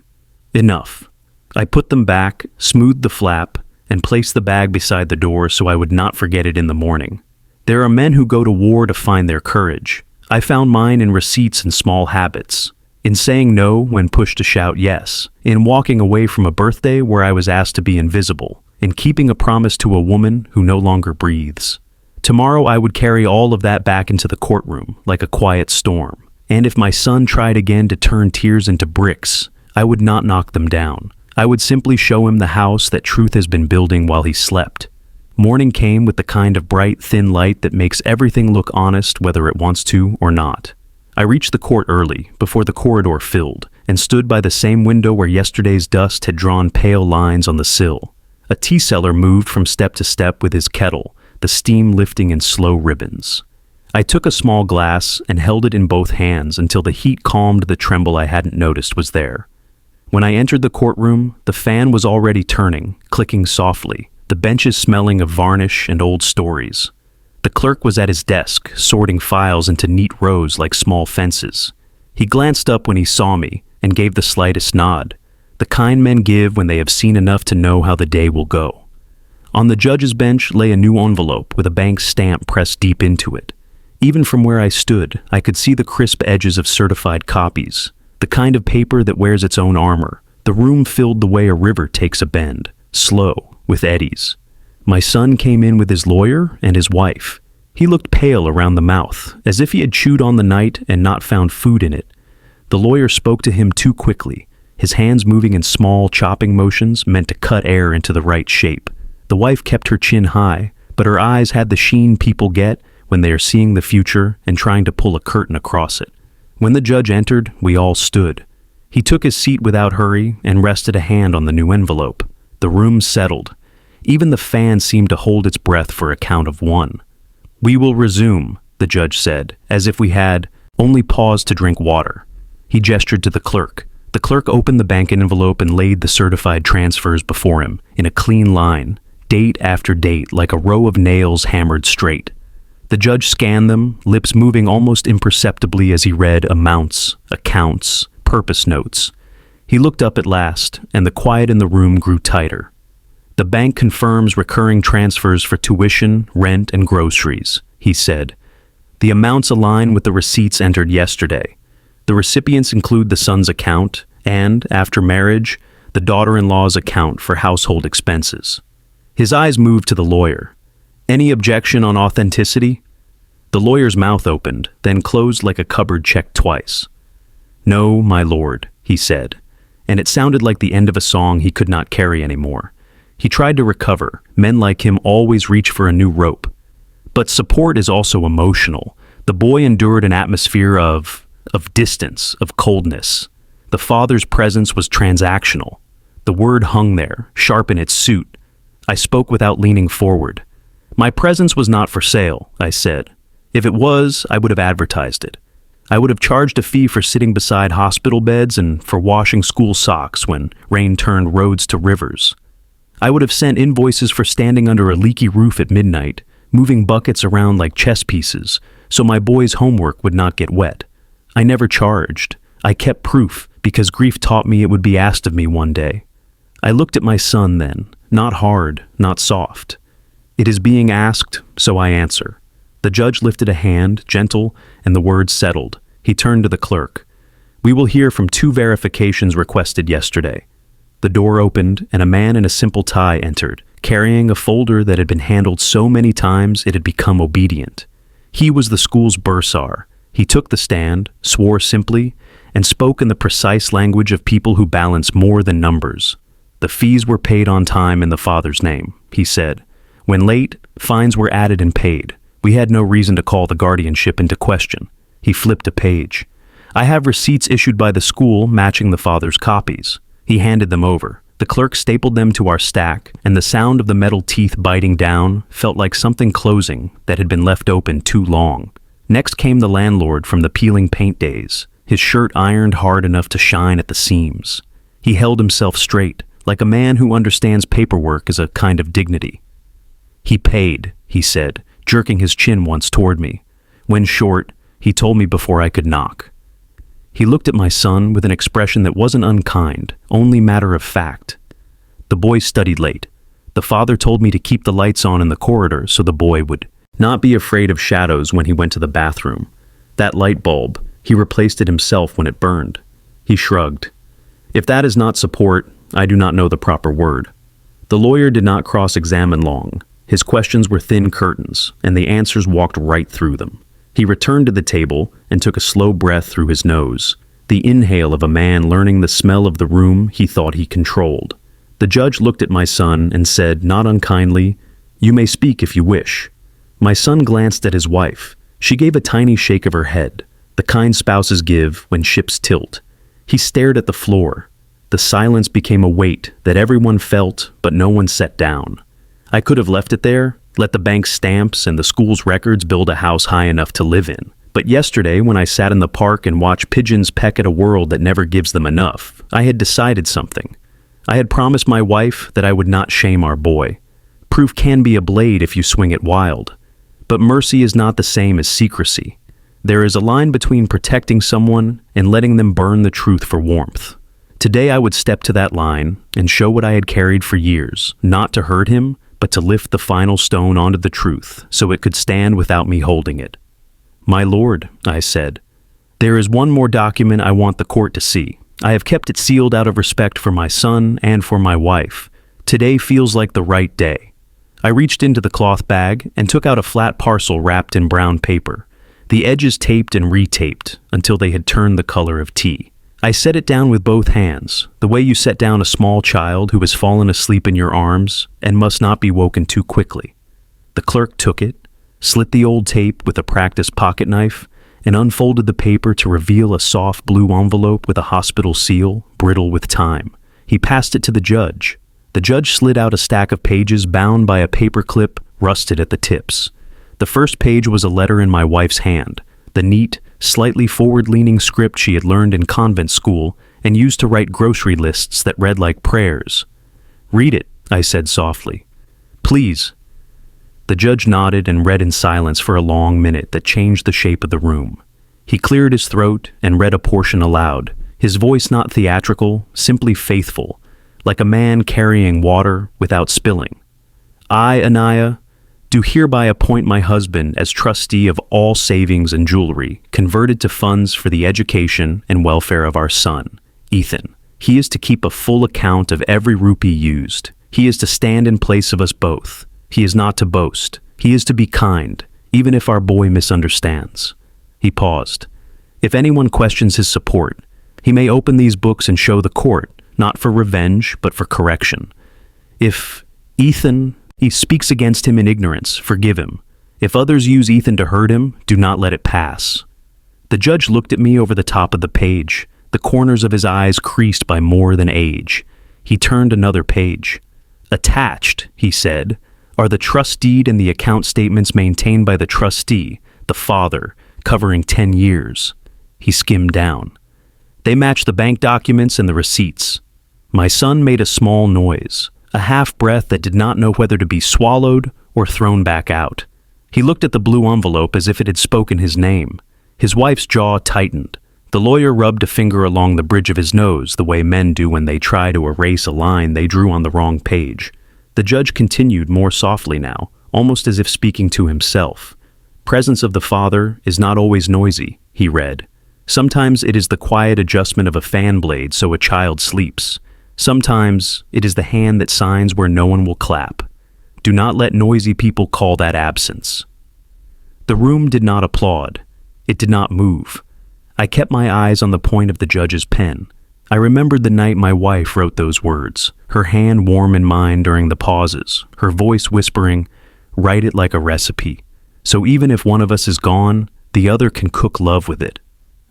Enough. I put them back, smoothed the flap, and placed the bag beside the door so I would not forget it in the morning. There are men who go to war to find their courage. I found mine in receipts and small habits. In saying no when pushed to shout yes. In walking away from a birthday where I was asked to be invisible. In keeping a promise to a woman who no longer breathes. Tomorrow I would carry all of that back into the courtroom, like a quiet storm. And if my son tried again to turn tears into bricks, I would not knock them down. I would simply show him the house that truth has been building while he slept. Morning came with the kind of bright, thin light that makes everything look honest whether it wants to or not. I reached the court early, before the corridor filled, and stood by the same window where yesterday's dust had drawn pale lines on the sill. A tea seller moved from step to step with his kettle, the steam lifting in slow ribbons. I took a small glass and held it in both hands until the heat calmed the tremble I hadn't noticed was there. When I entered the courtroom, the fan was already turning, clicking softly, the benches smelling of varnish and old stories. The clerk was at his desk, sorting files into neat rows like small fences. He glanced up when he saw me and gave the slightest nod, the kind men give when they have seen enough to know how the day will go. On the judge's bench lay a new envelope with a bank stamp pressed deep into it. Even from where I stood, I could see the crisp edges of certified copies, the kind of paper that wears its own armor. The room filled the way a river takes a bend, slow, with eddies. My son came in with his lawyer and his wife. He looked pale around the mouth, as if he had chewed on the night and not found food in it. The lawyer spoke to him too quickly, his hands moving in small, chopping motions meant to cut air into the right shape. The wife kept her chin high, but her eyes had the sheen people get when they are seeing the future and trying to pull a curtain across it. When the judge entered, we all stood. He took his seat without hurry and rested a hand on the new envelope. The room settled. Even the fan seemed to hold its breath for a count of one. "We will resume," the judge said, as if we had only paused to drink water. He gestured to the clerk. The clerk opened the bank envelope and laid the certified transfers before him, in a clean line, date after date, like a row of nails hammered straight. The judge scanned them, lips moving almost imperceptibly as he read amounts, accounts, purpose notes. He looked up at last, and the quiet in the room grew tighter. "The bank confirms recurring transfers for tuition, rent, and groceries," he said. "The amounts align with the receipts entered yesterday. The recipients include the son's account and, after marriage, the daughter-in-law's account for household expenses." His eyes moved to the lawyer. "Any objection on authenticity?" The lawyer's mouth opened, then closed like a cupboard checked twice. "No, my lord," he said, and it sounded like the end of a song he could not carry anymore. He tried to recover. Men like him always reach for a new rope. But support is also emotional. The boy endured an atmosphere of distance, of coldness. The father's presence was transactional. The word hung there, sharp in its suit. I spoke without leaning forward. "My presence was not for sale," I said. "If it was, I would have advertised it. I would have charged a fee for sitting beside hospital beds and for washing school socks when rain turned roads to rivers. I would have sent invoices for standing under a leaky roof at midnight, moving buckets around like chess pieces, so my boy's homework would not get wet. I never charged. I kept proof, because grief taught me it would be asked of me one day. I looked at my son then, not hard, not soft. It is being asked, so I answer. The judge lifted a hand, gentle, and the words settled. He turned to the clerk. We will hear from 2 verifications requested yesterday. The door opened, and a man in a simple tie entered, carrying a folder that had been handled so many times it had become obedient. He was the school's bursar. He took the stand, swore simply, and spoke in the precise language of people who balance more than numbers. The fees were paid on time in the father's name, he said. When late, fines were added and paid. We had no reason to call the guardianship into question. He flipped a page. I have receipts issued by the school matching the father's copies. He handed them over. The clerk stapled them to our stack, and the sound of the metal teeth biting down felt like something closing that had been left open too long. Next came the landlord from the peeling paint days, his shirt ironed hard enough to shine at the seams. He held himself straight, like a man who understands paperwork as a kind of dignity. He paid, he said, jerking his chin once toward me. When short, he told me before I could knock. He looked at my son with an expression that wasn't unkind, only matter of fact. The boy studied late. The father told me to keep the lights on in the corridor so the boy would not be afraid of shadows when he went to the bathroom. That light bulb, he replaced it himself when it burned. He shrugged. If that is not support, I do not know the proper word. The lawyer did not cross-examine long. His questions were thin curtains, and the answers walked right through them. He returned to the table and took a slow breath through his nose, the inhale of a man learning the smell of the room he thought he controlled. The judge looked at my son and said, not unkindly, "You may speak if you wish." My son glanced at his wife. She gave a tiny shake of her head, the kind spouses give when ships tilt. He stared at the floor. The silence became a weight that everyone felt, but no one set down. I could have left it there, let the bank's stamps and the school's records build a house high enough to live in. But yesterday, when I sat in the park and watched pigeons peck at a world that never gives them enough, I had decided something. I had promised my wife that I would not shame our boy. Proof can be a blade if you swing it wild. But mercy is not the same as secrecy. There is a line between protecting someone and letting them burn the truth for warmth. Today I would step to that line and show what I had carried for years, not to hurt him, but to lift the final stone onto the truth so it could stand without me holding it. "My lord," I said, "there is one more document I want the court to see. I have kept it sealed out of respect for my son and for my wife. Today feels like the right day." I reached into the cloth bag and took out a flat parcel wrapped in brown paper, the edges taped and retaped until they had turned the color of tea. I set it down with both hands, the way you set down a small child who has fallen asleep in your arms and must not be woken too quickly. The clerk took it, slit the old tape with a practiced pocket knife, and unfolded the paper to reveal a soft blue envelope with a hospital seal, brittle with time. He passed it to the judge. The judge slid out a stack of pages bound by a paper clip, rusted at the tips. The first page was a letter in my wife's hand, the neat, slightly forward-leaning script she had learned in convent school and used to write grocery lists that read like prayers. "Read it," I said softly. "Please." The judge nodded and read in silence for a long minute that changed the shape of the room. He cleared his throat and read a portion aloud, his voice not theatrical, simply faithful, like a man carrying water without spilling. "I, Anaya, do hereby appoint my husband as trustee of all savings and jewelry converted to funds for the education and welfare of our son, Ethan. He is to keep a full account of every rupee used. He is to stand in place of us both. He is not to boast. He is to be kind, even if our boy misunderstands." He paused. "If anyone questions his support, he may open these books and show the court, not for revenge, but for correction. If Ethan he speaks against him in ignorance, forgive him. If others use Ethan to hurt him, do not let it pass." The judge looked at me over the top of the page, the corners of his eyes creased by more than age. He turned another page. "Attached," he said, "are the trust deed and the account statements maintained by the trustee, the father, covering 10 years. He skimmed down. "They match the bank documents and the receipts." My son made a small noise, a half-breath that did not know whether to be swallowed or thrown back out. He looked at the blue envelope as if it had spoken his name. His wife's jaw tightened. The lawyer rubbed a finger along the bridge of his nose, the way men do when they try to erase a line they drew on the wrong page. The judge continued more softly now, almost as if speaking to himself. "Presence of the Father is not always noisy," he read. Sometimes it is the quiet adjustment of a fan blade so a child sleeps. Sometimes it is the hand that signs where no one will clap. Do not let noisy people call that absence. The room did not applaud. It did not move. I kept my eyes on the point of the judge's pen. I remembered the night my wife wrote those words, her hand warm in mine during the pauses, her voice whispering, "Write it like a recipe. So even if one of us is gone, the other can cook love with it."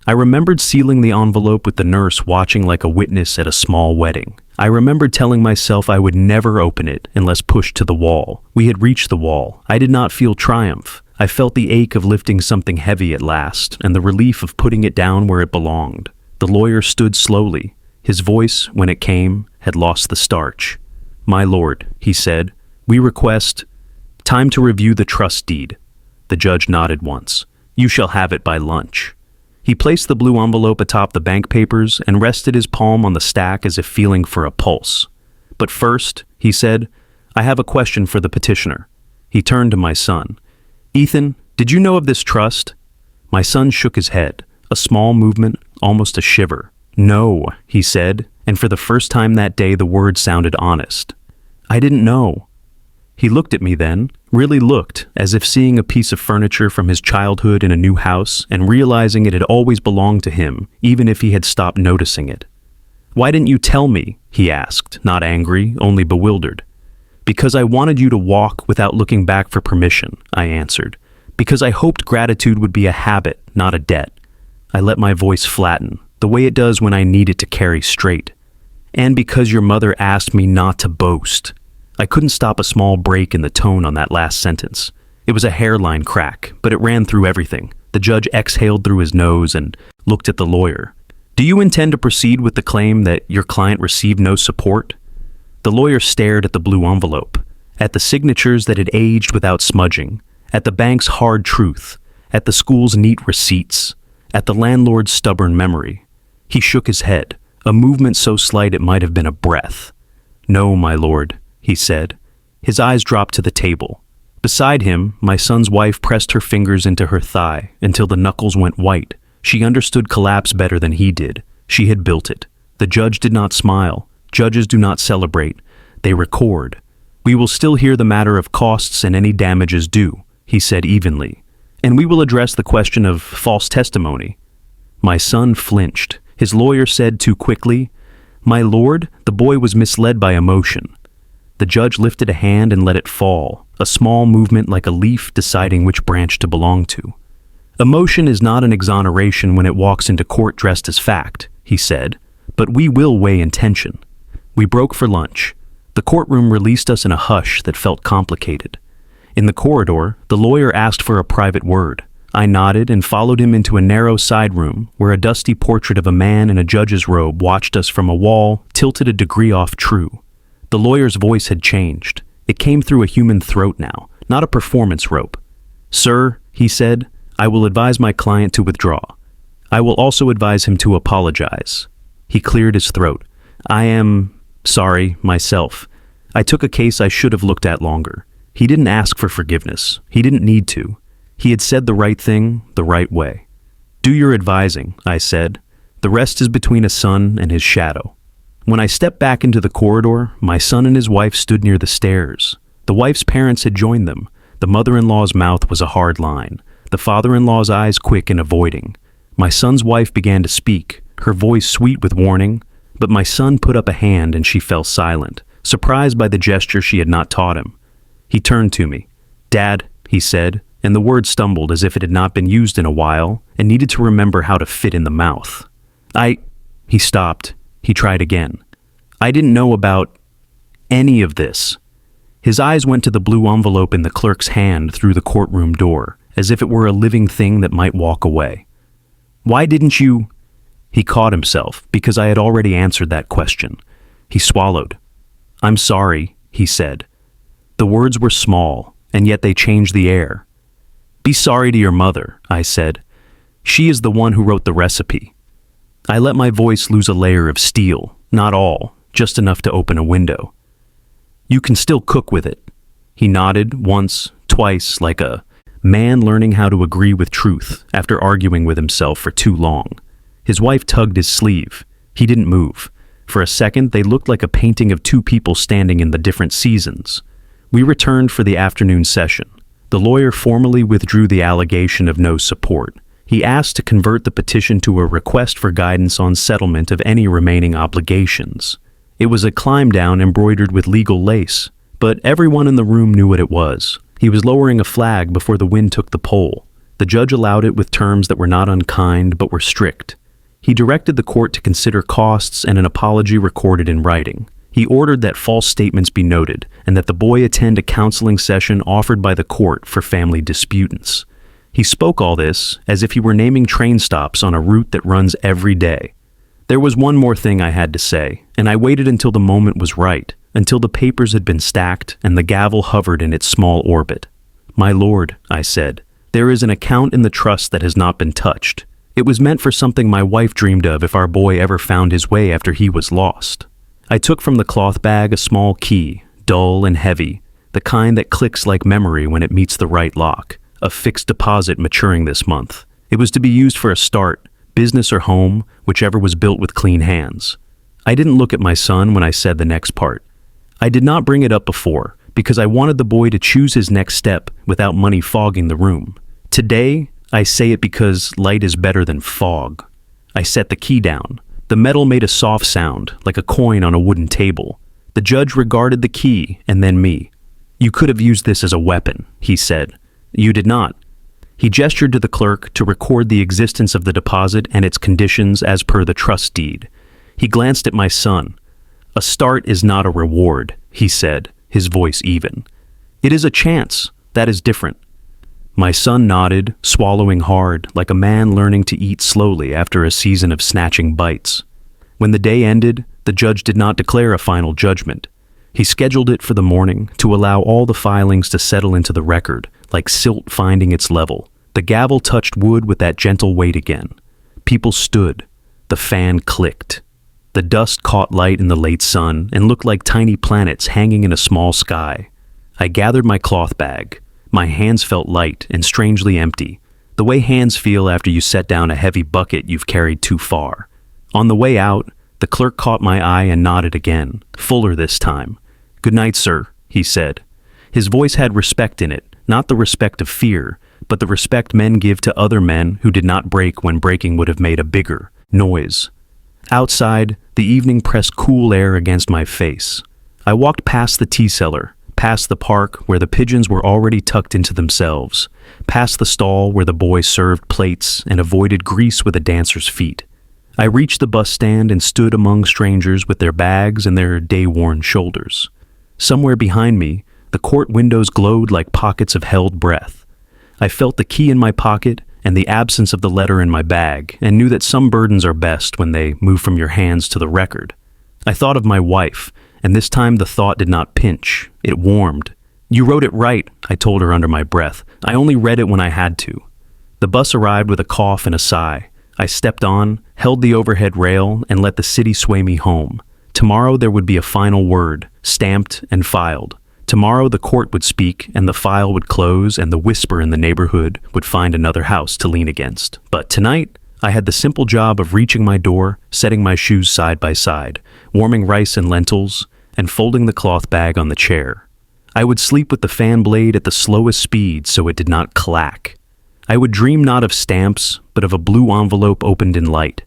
I remembered sealing the envelope with the nurse watching like a witness at a small wedding. I remembered telling myself I would never open it unless pushed to the wall. We had reached the wall. I did not feel triumph. I felt the ache of lifting something heavy at last, and the relief of putting it down where it belonged. The lawyer stood slowly. His voice, when it came, had lost the starch. "My lord," he said, "we request time to review the trust deed." The judge nodded once. "You shall have it by lunch." He placed the blue envelope atop the bank papers and rested his palm on the stack as if feeling for a pulse. "But first," he said, "I have a question for the petitioner." He turned to my son. "Ethan, did you know of this trust?" My son shook his head, a small movement, almost a shiver. "No," he said, and for the first time that day the words sounded honest. "I didn't know." He looked at me then, really looked, as if seeing a piece of furniture from his childhood in a new house and realizing it had always belonged to him, even if he had stopped noticing it. "Why didn't you tell me?" he asked, not angry, only bewildered. "Because I wanted you to walk without looking back for permission," I answered. "Because I hoped gratitude would be a habit, not a debt." I let my voice flatten, the way it does when I need it to carry straight. "And because your mother asked me not to boast." I couldn't stop a small break in the tone on that last sentence. It was a hairline crack, but it ran through everything. The judge exhaled through his nose and looked at the lawyer. "Do you intend to proceed with the claim that your client received no support?" The lawyer stared at the blue envelope, at the signatures that had aged without smudging, at the bank's hard truth, at the school's neat receipts, at the landlord's stubborn memory. He shook his head, a movement so slight it might have been a breath. "No, my lord," he said. His eyes dropped to the table. Beside him, my son's wife pressed her fingers into her thigh until the knuckles went white. She understood collapse better than he did. She had built it. The judge did not smile. Judges do not celebrate. They record. "We will still hear the matter of costs and any damages due," he said evenly. "And we will address the question of false testimony." My son flinched. His lawyer said too quickly, "My lord, the boy was misled by emotion." The judge lifted a hand and let it fall, a small movement like a leaf deciding which branch to belong to. "Emotion is not an exoneration when it walks into court dressed as fact," he said, "but we will weigh intention." We broke for lunch. The courtroom released us in a hush that felt complicated. In the corridor, the lawyer asked for a private word. I nodded and followed him into a narrow side room where a dusty portrait of a man in a judge's robe watched us from a wall tilted a degree off true. The lawyer's voice had changed. It came through a human throat now, not a performance rope. "Sir," he said, "I will advise my client to withdraw. I will also advise him to apologize." He cleared his throat. "I am sorry myself. I took a case I should have looked at longer." He didn't ask for forgiveness. He didn't need to. He had said the right thing the right way. "Do your advising," I said. "The rest is between a son and his shadow." When I stepped back into the corridor, my son and his wife stood near the stairs. The wife's parents had joined them. The mother-in-law's mouth was a hard line, the father-in-law's eyes quick and avoiding. My son's wife began to speak, her voice sweet with warning, but my son put up a hand and she fell silent, surprised by the gesture she had not taught him. He turned to me. "Dad," he said, and the word stumbled as if it had not been used in a while and needed to remember how to fit in the mouth. He stopped. He tried again. "I didn't know about any of this." His eyes went to the blue envelope in the clerk's hand through the courtroom door, as if it were a living thing that might walk away. "Why didn't you—" He caught himself, because I had already answered that question. He swallowed. "I'm sorry," he said. The words were small, and yet they changed the air. "Be sorry to your mother," I said. "She is the one who wrote the recipe." I let my voice lose a layer of steel, not all, just enough to open a window. "You can still cook with it." He nodded once, twice, like a Man learning how to agree with truth after arguing with himself for too long. His wife tugged his sleeve. He didn't move. For a second, they looked like a painting of two people standing in the different seasons. We returned for the afternoon session. The lawyer formally withdrew the allegation of no support. He asked to convert the petition to a request for guidance on settlement of any remaining obligations. It was a climb down embroidered with legal lace, but everyone in the room knew what it was. He was lowering a flag before the wind took the pole. The judge allowed it with terms that were not unkind but were strict. He directed the court to consider costs and an apology recorded in writing. He ordered that false statements be noted and that the boy attend a counseling session offered by the court for family disputants. He spoke all this as if he were naming train stops on a route that runs every day. There was one more thing I had to say, and I waited until the moment was right, until the papers had been stacked and the gavel hovered in its small orbit. "My lord," I said, "there is an account in the trust that has not been touched. It was meant for something my wife dreamed of if our boy ever found his way after he was lost." I took from the cloth bag a small key, dull and heavy, the kind that clicks like memory when it meets the right lock, a fixed deposit maturing this month. It was to be used for a start, business or home, whichever was built with clean hands. I didn't look at my son when I said the next part. I did not bring it up before, because I wanted the boy to choose his next step without money fogging the room. Today, I say it because light is better than fog. I set the key down. The metal made a soft sound, like a coin on a wooden table. The judge regarded the key and then me. "You could have used this as a weapon," he said. "You did not." He gestured to the clerk to record the existence of the deposit and its conditions as per the trust deed. He glanced at my son. "A start is not a reward," he said, his voice even. "It is a chance. That is different." My son nodded, swallowing hard, like a man learning to eat slowly after a season of snatching bites. When the day ended, the judge did not declare a final judgment. He scheduled it for the morning to allow all the filings to settle into the record, like silt finding its level. The gavel touched wood with that gentle weight again. People stood. The fan clicked. The dust caught light in the late sun and looked like tiny planets hanging in a small sky. I gathered my cloth bag. My hands felt light and strangely empty, the way hands feel after you set down a heavy bucket you've carried too far. On the way out, the clerk caught my eye and nodded again, fuller this time. "Good night, sir," he said. His voice had respect in it, not the respect of fear, but the respect men give to other men who did not break when breaking would have made a bigger noise. Outside, the evening pressed cool air against my face. I walked past the tea cellar, past the park where the pigeons were already tucked into themselves, past the stall where the boy served plates and avoided grease with a dancer's feet. I reached the bus stand and stood among strangers with their bags and their day-worn shoulders. Somewhere behind me, the court windows glowed like pockets of held breath. I felt the key in my pocket and the absence of the letter in my bag, and knew that some burdens are best when they move from your hands to the record. I thought of my wife, and this time the thought did not pinch. It warmed. "You wrote it right," I told her under my breath. "I only read it when I had to." The bus arrived with a cough and a sigh. I stepped on, held the overhead rail, and let the city sway me home. Tomorrow there would be a final word, stamped and filed. Tomorrow the court would speak, and the file would close, and the whisper in the neighborhood would find another house to lean against. But tonight, I had the simple job of reaching my door, setting my shoes side by side, warming rice and lentils, and folding the cloth bag on the chair. I would sleep with the fan blade at the slowest speed so it did not clack. I would dream not of stamps, but of a blue envelope opened in light.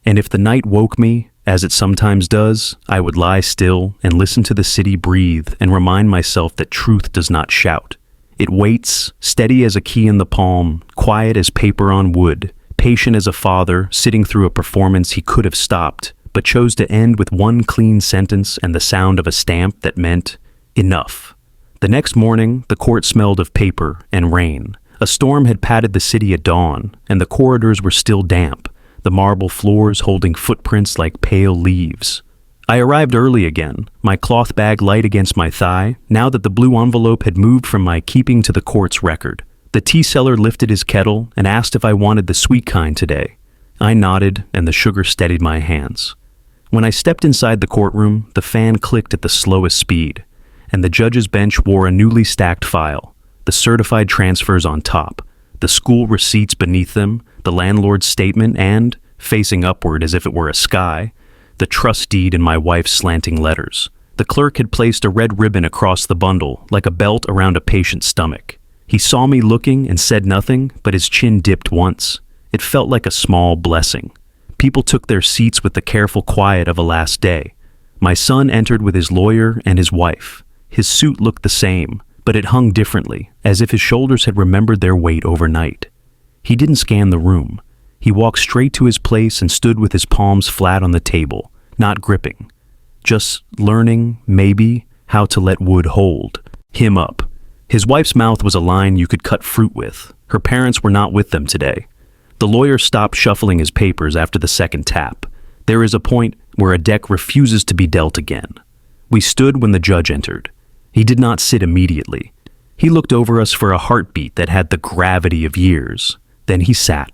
And if the night woke me, as it sometimes does, I would lie still and listen to the city breathe and remind myself that truth does not shout. It waits, steady as a key in the palm, quiet as paper on wood, patient as a father sitting through a performance he could have stopped, but chose to end with one clean sentence and the sound of a stamp that meant enough. The next morning, the court smelled of paper and rain. A storm had patted the city at dawn, and the corridors were still damp, the marble floors holding footprints like pale leaves. I arrived early again, my cloth bag light against my thigh, now that the blue envelope had moved from my keeping to the court's record. The tea seller lifted his kettle and asked if I wanted the sweet kind today. I nodded, and the sugar steadied my hands. When I stepped inside the courtroom, the fan clicked at the slowest speed, and the judge's bench wore a newly stacked file. the certified transfers on top, the school receipts beneath them, the landlord's statement, and, facing upward as if it were a sky, the trust deed in my wife's slanting letters. The clerk had placed a red ribbon across the bundle, like a belt around a patient's stomach. He saw me looking and said nothing, but his chin dipped once. It felt like a small blessing. People took their seats with the careful quiet of a last day. My son entered with his lawyer and his wife. His suit looked the same, but it hung differently, as if his shoulders had remembered their weight overnight. He didn't scan the room. He walked straight to his place and stood with his palms flat on the table, not gripping. Just learning, maybe, how to let wood hold. Him up. His wife's mouth was a line you could cut fruit with. Her parents were not with them today. The lawyer stopped shuffling his papers after the second tap. There is a point where a deck refuses to be dealt again. We stood when the judge entered. He did not sit immediately. He looked over us for a heartbeat that had the gravity of years. Then he sat,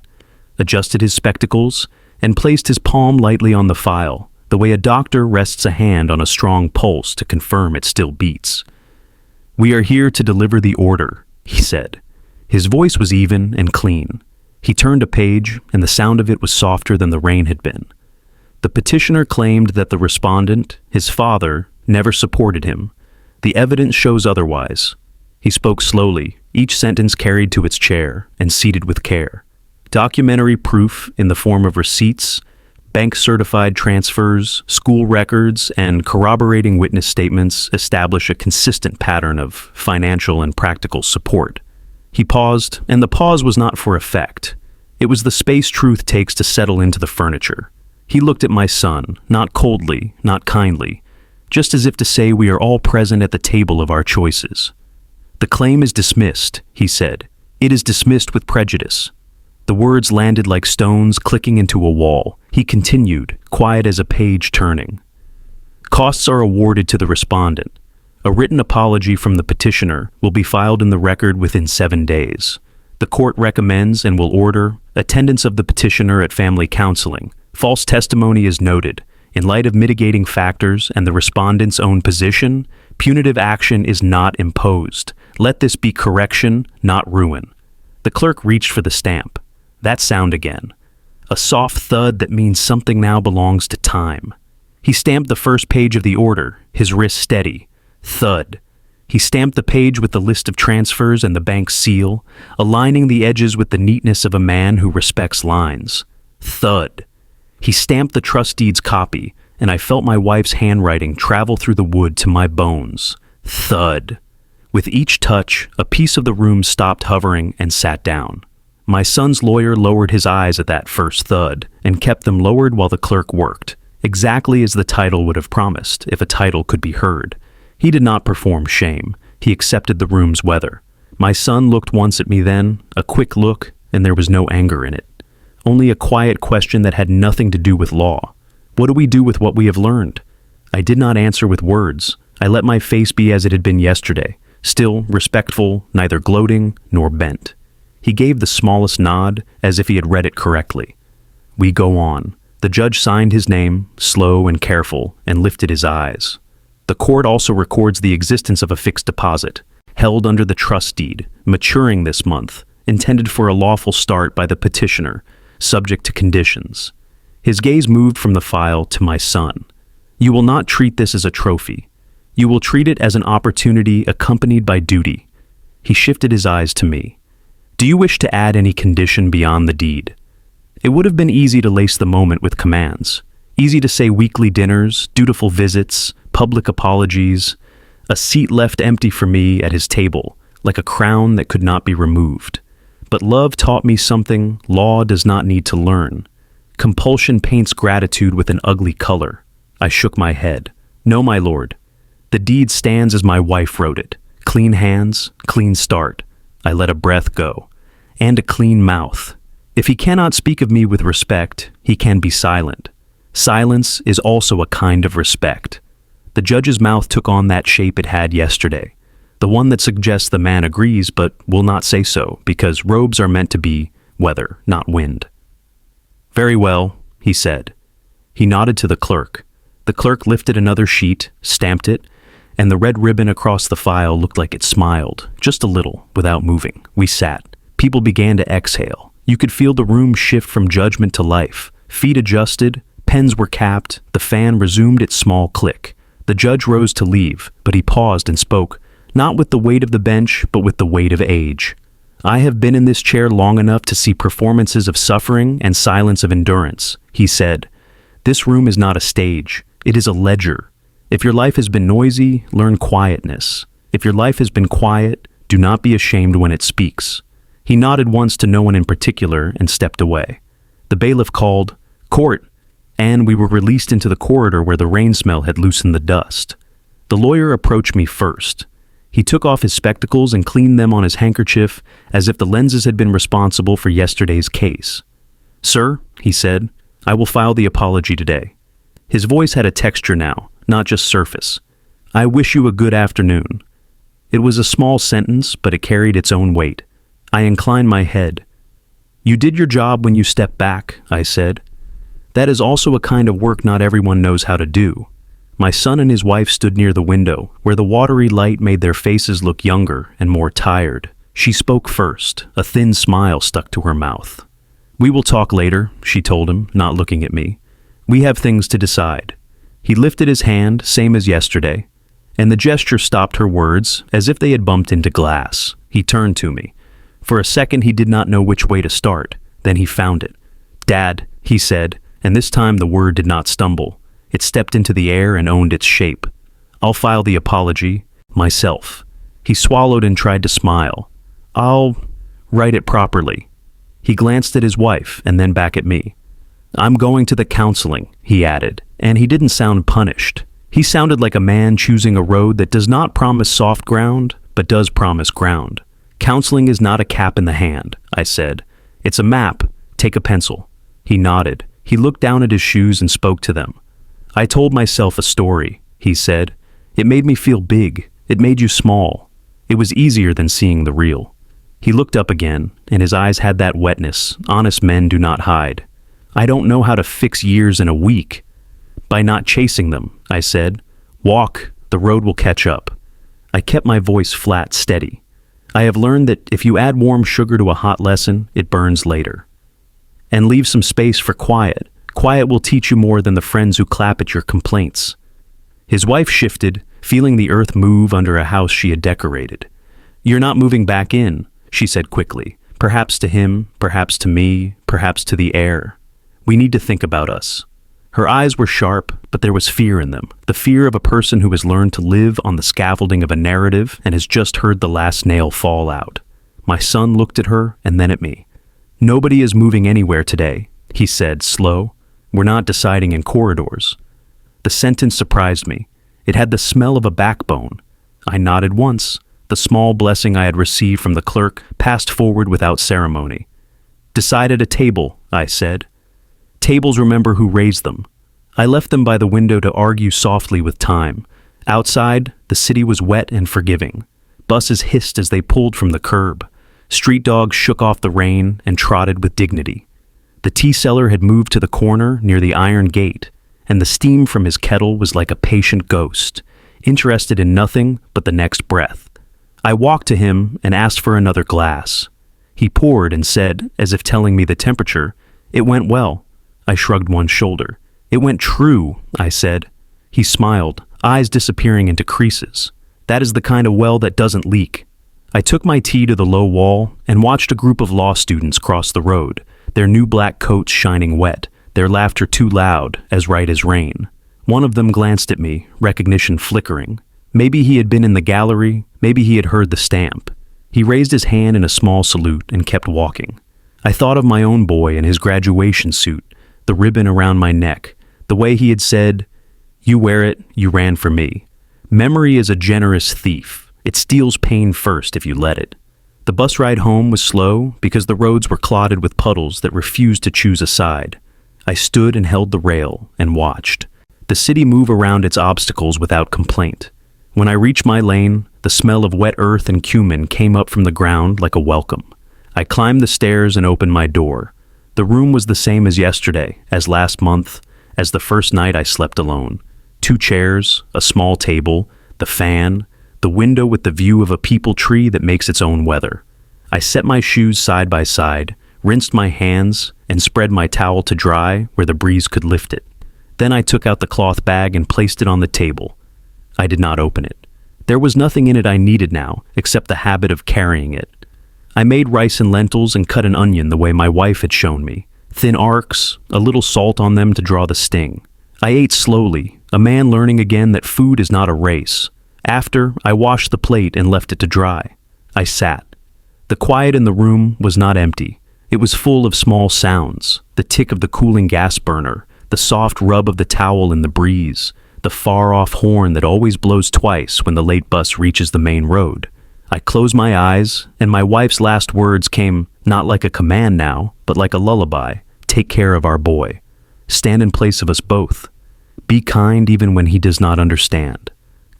adjusted his spectacles, and placed his palm lightly on the file, the way a doctor rests a hand on a strong pulse to confirm it still beats. "We are here to deliver the order," he said. His voice was even and clean. He turned a page, and the sound of it was softer than the rain had been. The petitioner claimed that the respondent, his father, never supported him. The evidence shows otherwise. He spoke slowly, each sentence carried to its chair and seated with care. Documentary proof in the form of receipts, bank-certified transfers, school records, and corroborating witness statements establish a consistent pattern of financial and practical support. He paused, and the pause was not for effect. It was the space truth takes to settle into the furniture. He looked at my son, not coldly, not kindly, just as if to say we are all present at the table of our choices. "The claim is dismissed," he said. "It is dismissed with prejudice." The words landed like stones clicking into a wall. He continued, quiet as a page turning. "Costs are awarded to the respondent. A written apology from the petitioner will be filed in the record within 7 days. The court recommends and will order attendance of the petitioner at family counseling. False testimony is noted. In light of mitigating factors and the respondent's own position, punitive action is not imposed. Let this be correction, not ruin." The clerk reached for the stamp. That sound again. A soft thud that means something now belongs to time. He stamped the first page of the order, his wrist steady. Thud. He stamped the page with the list of transfers and the bank's seal, aligning the edges with the neatness of a man who respects lines. Thud. He stamped the trust deed's copy, and I felt my wife's handwriting travel through the wood to my bones. Thud. With each touch, a piece of the room stopped hovering and sat down. My son's lawyer lowered his eyes at that first thud, and kept them lowered while the clerk worked, exactly as the title would have promised, if a title could be heard. He did not perform shame. He accepted the room's weather. My son looked once at me then, a quick look, and there was no anger in it. Only a quiet question that had nothing to do with law. What do we do with what we have learned? I did not answer with words. I let my face be as it had been yesterday, still respectful, neither gloating nor bent. He gave the smallest nod, as if he had read it correctly. We go on. The judge signed his name, slow and careful, and lifted his eyes. The court also records the existence of a fixed deposit, held under the trust deed, maturing this month, intended for a lawful start by the petitioner, subject to conditions. His gaze moved from the file to my son. You will not treat this as a trophy. You will treat it as an opportunity accompanied by duty. He shifted his eyes to me. Do you wish to add any condition beyond the deed? It would have been easy to lace the moment with commands. Easy to say weekly dinners, dutiful visits, public apologies, a seat left empty for me at his table, like a crown that could not be removed. But love taught me something law does not need to learn. Compulsion paints gratitude with an ugly color. I shook my head. No, my lord. The deed stands as my wife wrote it. Clean hands, clean start. I let a breath go. And a clean mouth. If he cannot speak of me with respect, he can be silent. Silence is also a kind of respect. The judge's mouth took on that shape it had yesterday. The one that suggests the man agrees but will not say so, because robes are meant to be weather, not wind. Very well, he said. He nodded to the clerk. The clerk lifted another sheet, stamped it, and the red ribbon across the file looked like it smiled, just a little, without moving. We sat. People began to exhale. You could feel the room shift from judgment to life. Feet adjusted, pens were capped, the fan resumed its small click. The judge rose to leave, but he paused and spoke, not with the weight of the bench, but with the weight of age. I have been in this chair long enough to see performances of suffering and silence of endurance, he said. This room is not a stage. It is a ledger. If your life has been noisy, learn quietness. If your life has been quiet, do not be ashamed when it speaks. He nodded once to no one in particular and stepped away. The bailiff called, "Court," and we were released into the corridor where the rain smell had loosened the dust. The lawyer approached me first. He took off his spectacles and cleaned them on his handkerchief as if the lenses had been responsible for yesterday's case. "Sir," he said, "I will file the apology today." His voice had a texture now, not just surface. "I wish you a good afternoon." It was a small sentence, but it carried its own weight. I inclined my head. "You did your job when you stepped back," I said. "That is also a kind of work not everyone knows how to do." My son and his wife stood near the window, where the watery light made their faces look younger and more tired. She spoke first, a thin smile stuck to her mouth. "We will talk later," she told him, not looking at me. "We have things to decide." He lifted his hand, same as yesterday, and the gesture stopped her words as if they had bumped into glass. He turned to me. For a second he did not know which way to start. Then he found it. "Dad," he said, and this time the word did not stumble. It stepped into the air and owned its shape. "I'll file the apology, myself." He swallowed and tried to smile. "I'll write it properly." He glanced at his wife and then back at me. "I'm going to the counseling," he added, and he didn't sound punished. He sounded like a man choosing a road that does not promise soft ground, but does promise ground. "Counseling is not a cap in the hand," I said. "It's a map. Take a pencil." He nodded. He looked down at his shoes and spoke to them. "I told myself a story," he said. "It made me feel big. It made you small. It was easier than seeing the real." He looked up again, and his eyes had that wetness honest men do not hide. "I don't know how to fix years in a week." "By not chasing them," I said. "Walk, the road will catch up." I kept my voice flat, steady. I have learned that if you add warm sugar to a hot lesson, it burns later. And leave some space for quiet. Quiet will teach you more than the friends who clap at your complaints. His wife shifted, feeling the earth move under a house she had decorated. "You're not moving back in," she said quickly. Perhaps to him, perhaps to me, perhaps to the air. "We need to think about us." Her eyes were sharp, but there was fear in them. The fear of a person who has learned to live on the scaffolding of a narrative and has just heard the last nail fall out. My son looked at her and then at me. "Nobody is moving anywhere today," he said, slow. "We're not deciding in corridors." The sentence surprised me. It had the smell of a backbone. I nodded once. The small blessing I had received from the clerk passed forward without ceremony. "Decide at a table," I said. "Tables remember who raised them." I left them by the window to argue softly with time. Outside, the city was wet and forgiving. Buses hissed as they pulled from the curb. Street dogs shook off the rain and trotted with dignity. The tea seller had moved to the corner near the iron gate, and the steam from his kettle was like a patient ghost, interested in nothing but the next breath. I walked to him and asked for another glass. He poured and said, as if telling me the temperature, "It went well." I shrugged one shoulder. "It went true," I said. He smiled, eyes disappearing into creases. "That is the kind of well that doesn't leak." I took my tea to the low wall and watched a group of law students cross the road, their new black coats shining wet, their laughter too loud, as right as rain. One of them glanced at me, recognition flickering. Maybe he had been in the gallery, maybe he had heard the stamp. He raised his hand in a small salute and kept walking. I thought of my own boy in his graduation suit, the ribbon around my neck, the way he had said, "You wear it, you ran for me." Memory is a generous thief. It steals pain first if you let it. The bus ride home was slow because the roads were clotted with puddles that refused to choose a side. I stood and held the rail and watched. The city move around its obstacles without complaint. When I reached my lane, the smell of wet earth and cumin came up from the ground like a welcome. I climbed the stairs and opened my door. The room was the same as yesterday, as last month, as the first night I slept alone. 2 chairs, a small table, the fan, the window with the view of a peepal tree that makes its own weather. I set my shoes side by side, rinsed my hands, and spread my towel to dry where the breeze could lift it. Then I took out the cloth bag and placed it on the table. I did not open it. There was nothing in it I needed now, except the habit of carrying it. I made rice and lentils and cut an onion the way my wife had shown me. Thin arcs, a little salt on them to draw the sting. I ate slowly, a man learning again that food is not a race. After, I washed the plate and left it to dry. I sat. The quiet in the room was not empty. It was full of small sounds, the tick of the cooling gas burner, the soft rub of the towel in the breeze, the far-off horn that always blows twice when the late bus reaches the main road. I closed my eyes, and my wife's last words came not like a command now, but like a lullaby. Take care of our boy. Stand in place of us both. Be kind even when he does not understand.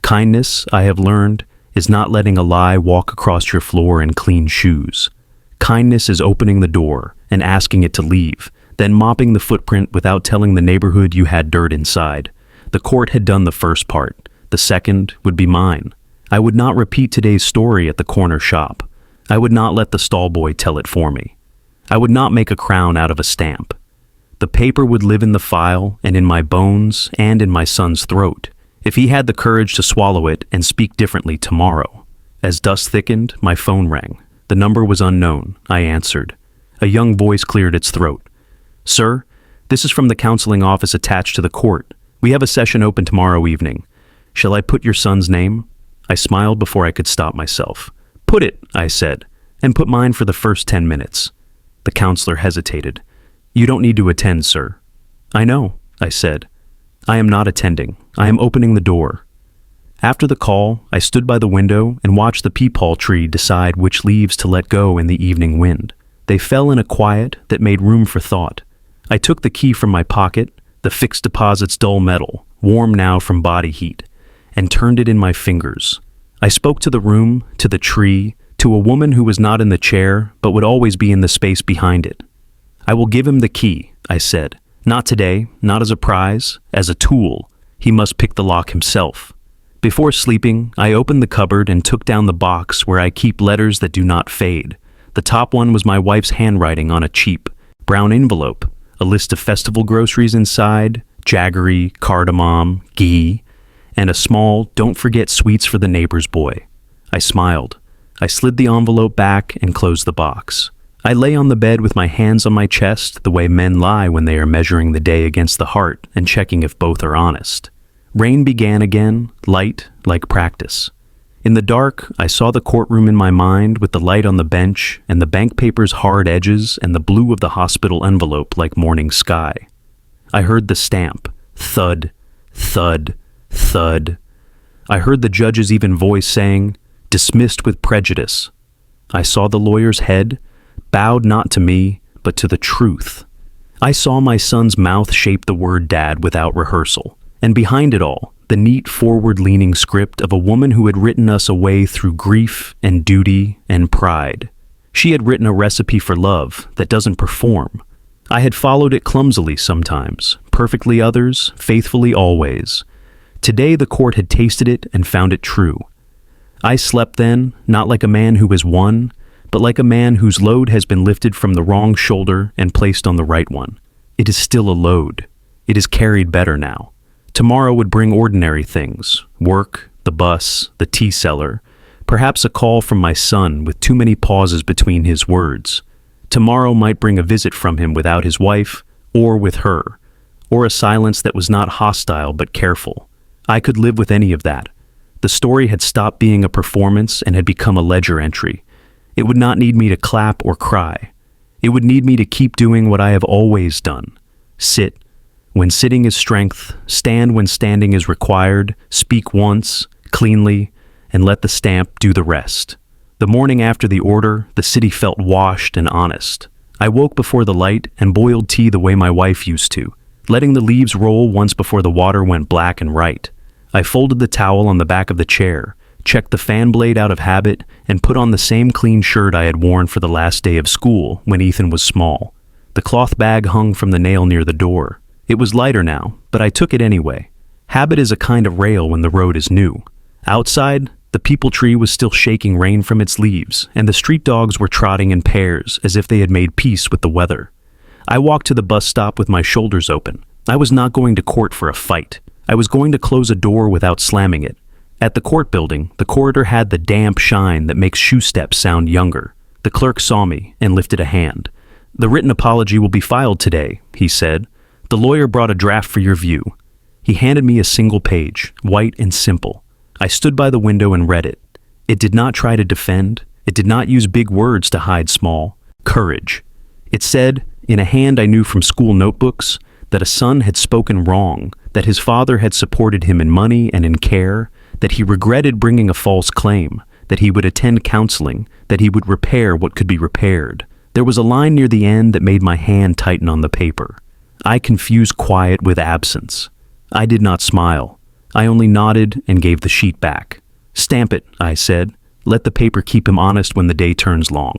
Kindness, I have learned, is not letting a lie walk across your floor in clean shoes. Kindness is opening the door and asking it to leave, then mopping the footprint without telling the neighborhood you had dirt inside. The court had done the first part. The second would be mine. I would not repeat today's story at the corner shop. I would not let the stall boy tell it for me. I would not make a crown out of a stamp. The paper would live in the file and in my bones and in my son's throat, if he had the courage to swallow it and speak differently tomorrow. As dusk thickened, my phone rang. The number was unknown. I answered. A young voice cleared its throat. Sir, this is from the counseling office attached to the court. We have a session open tomorrow evening. Shall I put your son's name? I smiled before I could stop myself. Put it, I said, and put mine for the first 10 minutes. The counselor hesitated. You don't need to attend, sir. I know, I said. I am not attending. I am opening the door. After the call, I stood by the window and watched the peepal tree decide which leaves to let go in the evening wind. They fell in a quiet that made room for thought. I took the key from my pocket, the fixed deposit's dull metal, warm now from body heat, and turned it in my fingers. I spoke to the room, to the tree, to a woman who was not in the chair but would always be in the space behind it. I will give him the key, I said. Not today, not as a prize, as a tool. He must pick the lock himself. Before sleeping, I opened the cupboard and took down the box where I keep letters that do not fade. The top one was my wife's handwriting on a cheap, brown envelope, a list of festival groceries inside, jaggery, cardamom, ghee, and a small, don't forget sweets for the neighbor's boy. I smiled. I slid the envelope back and closed the box. I lay on the bed with my hands on my chest the way men lie when they are measuring the day against the heart and checking if both are honest. Rain began again, light, like practice. In the dark, I saw the courtroom in my mind with the light on the bench and the bank paper's hard edges and the blue of the hospital envelope like morning sky. I heard the stamp, thud, thud, thud. I heard the judge's even voice saying, dismissed with prejudice. I saw the lawyer's head, bowed not to me, but to the truth. I saw my son's mouth shape the word dad without rehearsal, and behind it all, the neat forward-leaning script of a woman who had written us a way through grief and duty and pride. She had written a recipe for love that doesn't perform. I had followed it clumsily sometimes, perfectly others, faithfully always. Today the court had tasted it and found it true. I slept then, not like a man who has won, but like a man whose load has been lifted from the wrong shoulder and placed on the right one. It is still a load. It is carried better now. Tomorrow would bring ordinary things, work, the bus, the tea cellar, perhaps a call from my son with too many pauses between his words. Tomorrow might bring a visit from him without his wife, or with her, or a silence that was not hostile but careful. I could live with any of that. The story had stopped being a performance and had become a ledger entry. It would not need me to clap or cry. It would need me to keep doing what I have always done. Sit when sitting is strength, stand when standing is required, speak once, cleanly, and let the stamp do the rest. The morning after the order, the city felt washed and honest. I woke before the light and boiled tea the way my wife used to, letting the leaves roll once before the water went black and right. I folded the towel on the back of the chair, checked the fan blade out of habit, and put on the same clean shirt I had worn for the last day of school when Ethan was small. The cloth bag hung from the nail near the door. It was lighter now, but I took it anyway. Habit is a kind of rail when the road is new. Outside, the peepal tree was still shaking rain from its leaves, and the street dogs were trotting in pairs as if they had made peace with the weather. I walked to the bus stop with my shoulders open. I was not going to court for a fight. I was going to close a door without slamming it. At the court building, the corridor had the damp shine that makes shoe steps sound younger. The clerk saw me and lifted a hand. "The written apology will be filed today," he said. "The lawyer brought a draft for your view." He handed me a single page, white and simple. I stood by the window and read it. It did not try to defend. It did not use big words to hide small. Courage. It said, in a hand I knew from school notebooks, that a son had spoken wrong, that his father had supported him in money and in care, that he regretted bringing a false claim, that he would attend counseling, that he would repair what could be repaired. There was a line near the end that made my hand tighten on the paper. I confused quiet with absence. I did not smile. I only nodded and gave the sheet back. "Stamp it," I said. "Let the paper keep him honest when the day turns long."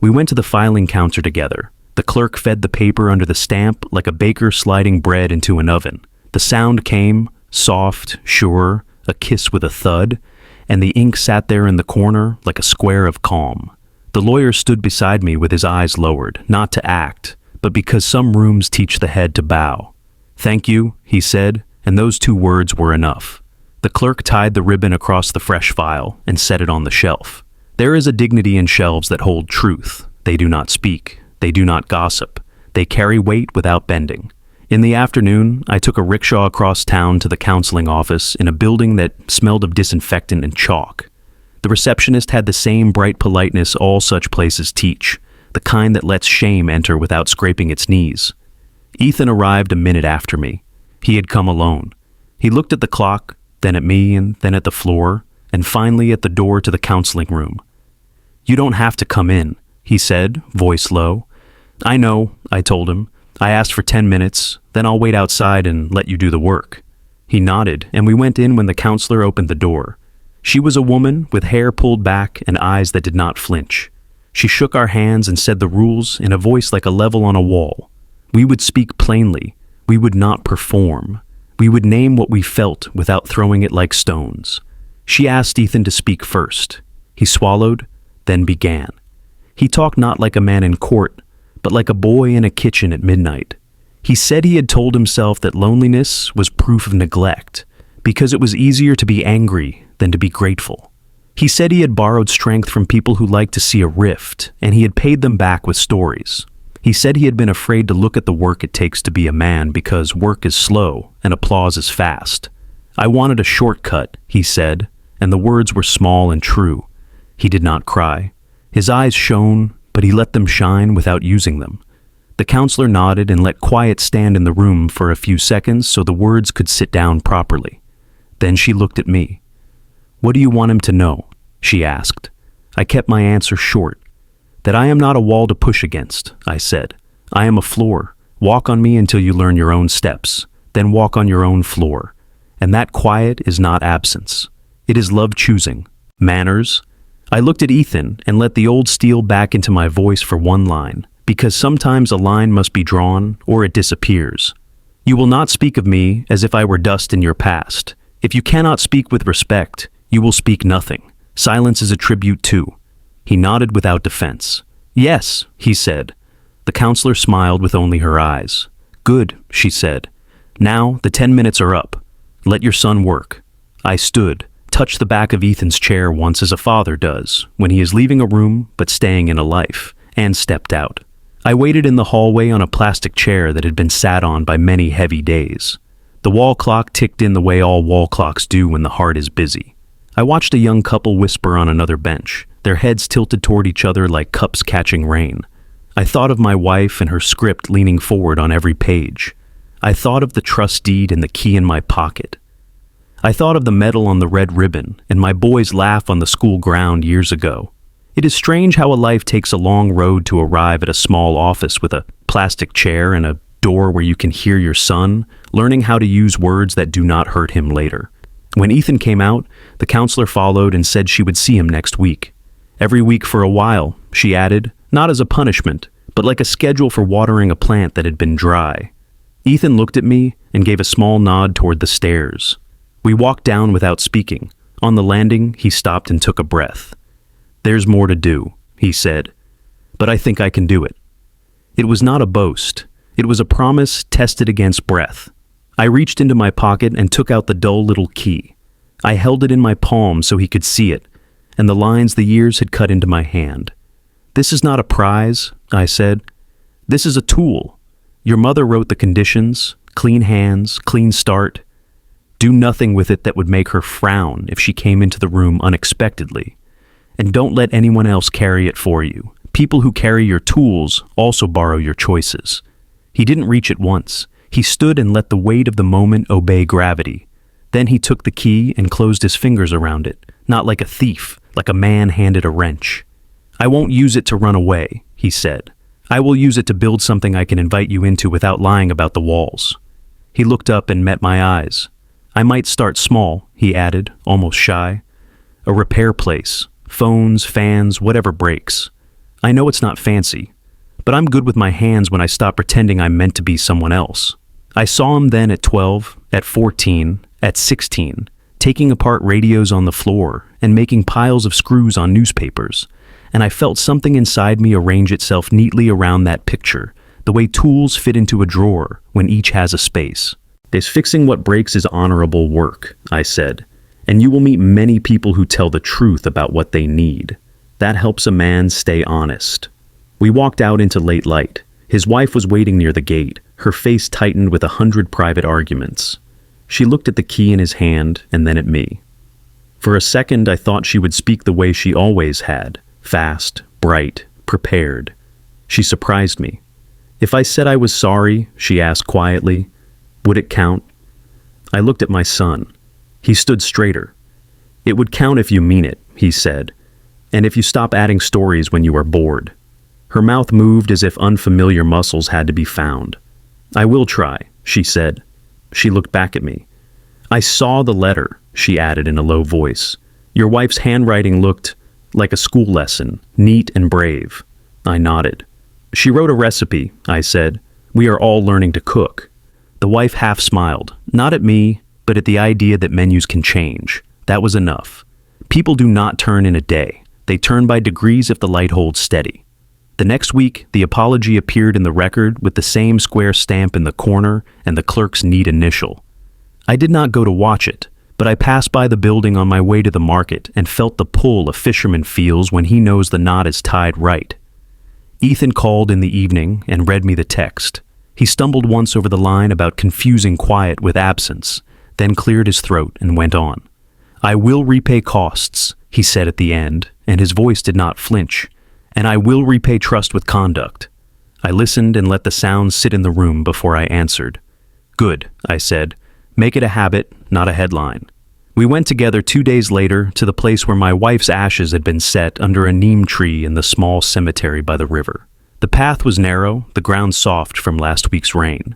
We went to the filing counter together. The clerk fed the paper under the stamp like a baker sliding bread into an oven. The sound came, soft, sure, a kiss with a thud, and the ink sat there in the corner like a square of calm. The lawyer stood beside me with his eyes lowered, not to act, but because some rooms teach the head to bow. "Thank you," he said, and those two words were enough. The clerk tied the ribbon across the fresh file and set it on the shelf. There is a dignity in shelves that hold truth. They do not speak. They do not gossip. They carry weight without bending. In the afternoon, I took a rickshaw across town to the counseling office in a building that smelled of disinfectant and chalk. The receptionist had the same bright politeness all such places teach, the kind that lets shame enter without scraping its knees. Ethan arrived a minute after me. He had come alone. He looked at the clock, then at me, and then at the floor, and finally at the door to the counseling room. "You don't have to come in," he said, voice low. "I know," I told him. "I asked for 10 minutes, then I'll wait outside and let you do the work." He nodded, and we went in when the counselor opened the door. She was a woman with hair pulled back and eyes that did not flinch. She shook our hands and said the rules in a voice like a level on a wall. We would speak plainly. We would not perform. We would name what we felt without throwing it like stones. She asked Ethan to speak first. He swallowed, then began. He talked not like a man in court, but like a boy in a kitchen at midnight. He said he had told himself that loneliness was proof of neglect, because it was easier to be angry than to be grateful. He said he had borrowed strength from people who liked to see a rift, and he had paid them back with stories. He said he had been afraid to look at the work it takes to be a man because work is slow and applause is fast. "I wanted a shortcut," he said, and the words were small and true. He did not cry. His eyes shone, but he let them shine without using them. The counselor nodded and let quiet stand in the room for a few seconds so the words could sit down properly. Then she looked at me. "What do you want him to know?" she asked. I kept my answer short. "That I am not a wall to push against," I said. "I am a floor. Walk on me until you learn your own steps, then walk on your own floor. And that quiet is not absence. It is love choosing. Manners." I looked at Ethan and let the old steel back into my voice for one line, because sometimes a line must be drawn or it disappears. "You will not speak of me as if I were dust in your past. If you cannot speak with respect, you will speak nothing. Silence is a tribute too." He nodded without defense. "Yes," he said. The counselor smiled with only her eyes. "Good," she said. "Now the 10 minutes are up. Let your son work." I stood, touched the back of Ethan's chair once as a father does, when he is leaving a room but staying in a life, and stepped out. I waited in the hallway on a plastic chair that had been sat on by many heavy days. The wall clock ticked in the way all wall clocks do when the heart is busy. I watched a young couple whisper on another bench, their heads tilted toward each other like cups catching rain. I thought of my wife and her script leaning forward on every page. I thought of the trust deed and the key in my pocket. I thought of the medal on the red ribbon and my boy's laugh on the school ground years ago. It is strange how a life takes a long road to arrive at a small office with a plastic chair and a door where you can hear your son, learning how to use words that do not hurt him later. When Ethan came out, the counselor followed and said she would see him next week. Every week for a while, she added, not as a punishment, but like a schedule for watering a plant that had been dry. Ethan looked at me and gave a small nod toward the stairs. We walked down without speaking. On the landing, he stopped and took a breath. "There's more to do," he said, "but I think I can do it." It was not a boast. It was a promise tested against breath. I reached into my pocket and took out the dull little key. I held it in my palm so he could see it, and the lines the years had cut into my hand. "This is not a prize," I said. "This is a tool. Your mother wrote the conditions: clean hands, clean start. Do nothing with it that would make her frown if she came into the room unexpectedly. And don't let anyone else carry it for you. People who carry your tools also borrow your choices." He didn't reach it once. He stood and let the weight of the moment obey gravity. Then he took the key and closed his fingers around it, not like a thief, like a man handed a wrench. "I won't use it to run away," he said. "I will use it to build something I can invite you into without lying about the walls." He looked up and met my eyes. "I might start small," he added, almost shy. "A repair place. Phones, fans, whatever breaks. I know it's not fancy, but I'm good with my hands when I stop pretending I'm meant to be someone else." I saw him then at 12, at 14, at 16, taking apart radios on the floor and making piles of screws on newspapers, and I felt something inside me arrange itself neatly around that picture, the way tools fit into a drawer when each has a space. "This fixing what breaks is honorable work," I said, "and you will meet many people who tell the truth about what they need. That helps a man stay honest." We walked out into late light. His wife was waiting near the gate, her face tightened with 100 private arguments. She looked at the key in his hand and then at me. For a second, I thought she would speak the way she always had, fast, bright, prepared. She surprised me. "If I said I was sorry," she asked quietly, "would it count?" I looked at my son. He stood straighter. "It would count if you mean it," he said, "and if you stop adding stories when you are bored." Her mouth moved as if unfamiliar muscles had to be found. "I will try," she said. She looked back at me. "I saw the letter," she added in a low voice. "Your wife's handwriting looked like a school lesson, neat and brave." I nodded. "She wrote a recipe," I said. "We are all learning to cook." The wife half smiled, not at me, but at the idea that menus can change. That was enough. People do not turn in a day. They turn by degrees if the light holds steady. The next week, the apology appeared in the record with the same square stamp in the corner and the clerk's neat initial. I did not go to watch it, but I passed by the building on my way to the market and felt the pull a fisherman feels when he knows the knot is tied right. Ethan called in the evening and read me the text. He stumbled once over the line about confusing quiet with absence, then cleared his throat and went on. "I will repay costs," he said at the end, and his voice did not flinch. "And I will repay trust with conduct." I listened and let the sound sit in the room before I answered. "Good," I said. "Make it a habit, not a headline." We went together 2 days later to the place where my wife's ashes had been set under a neem tree in the small cemetery by the river. The path was narrow, the ground soft from last week's rain.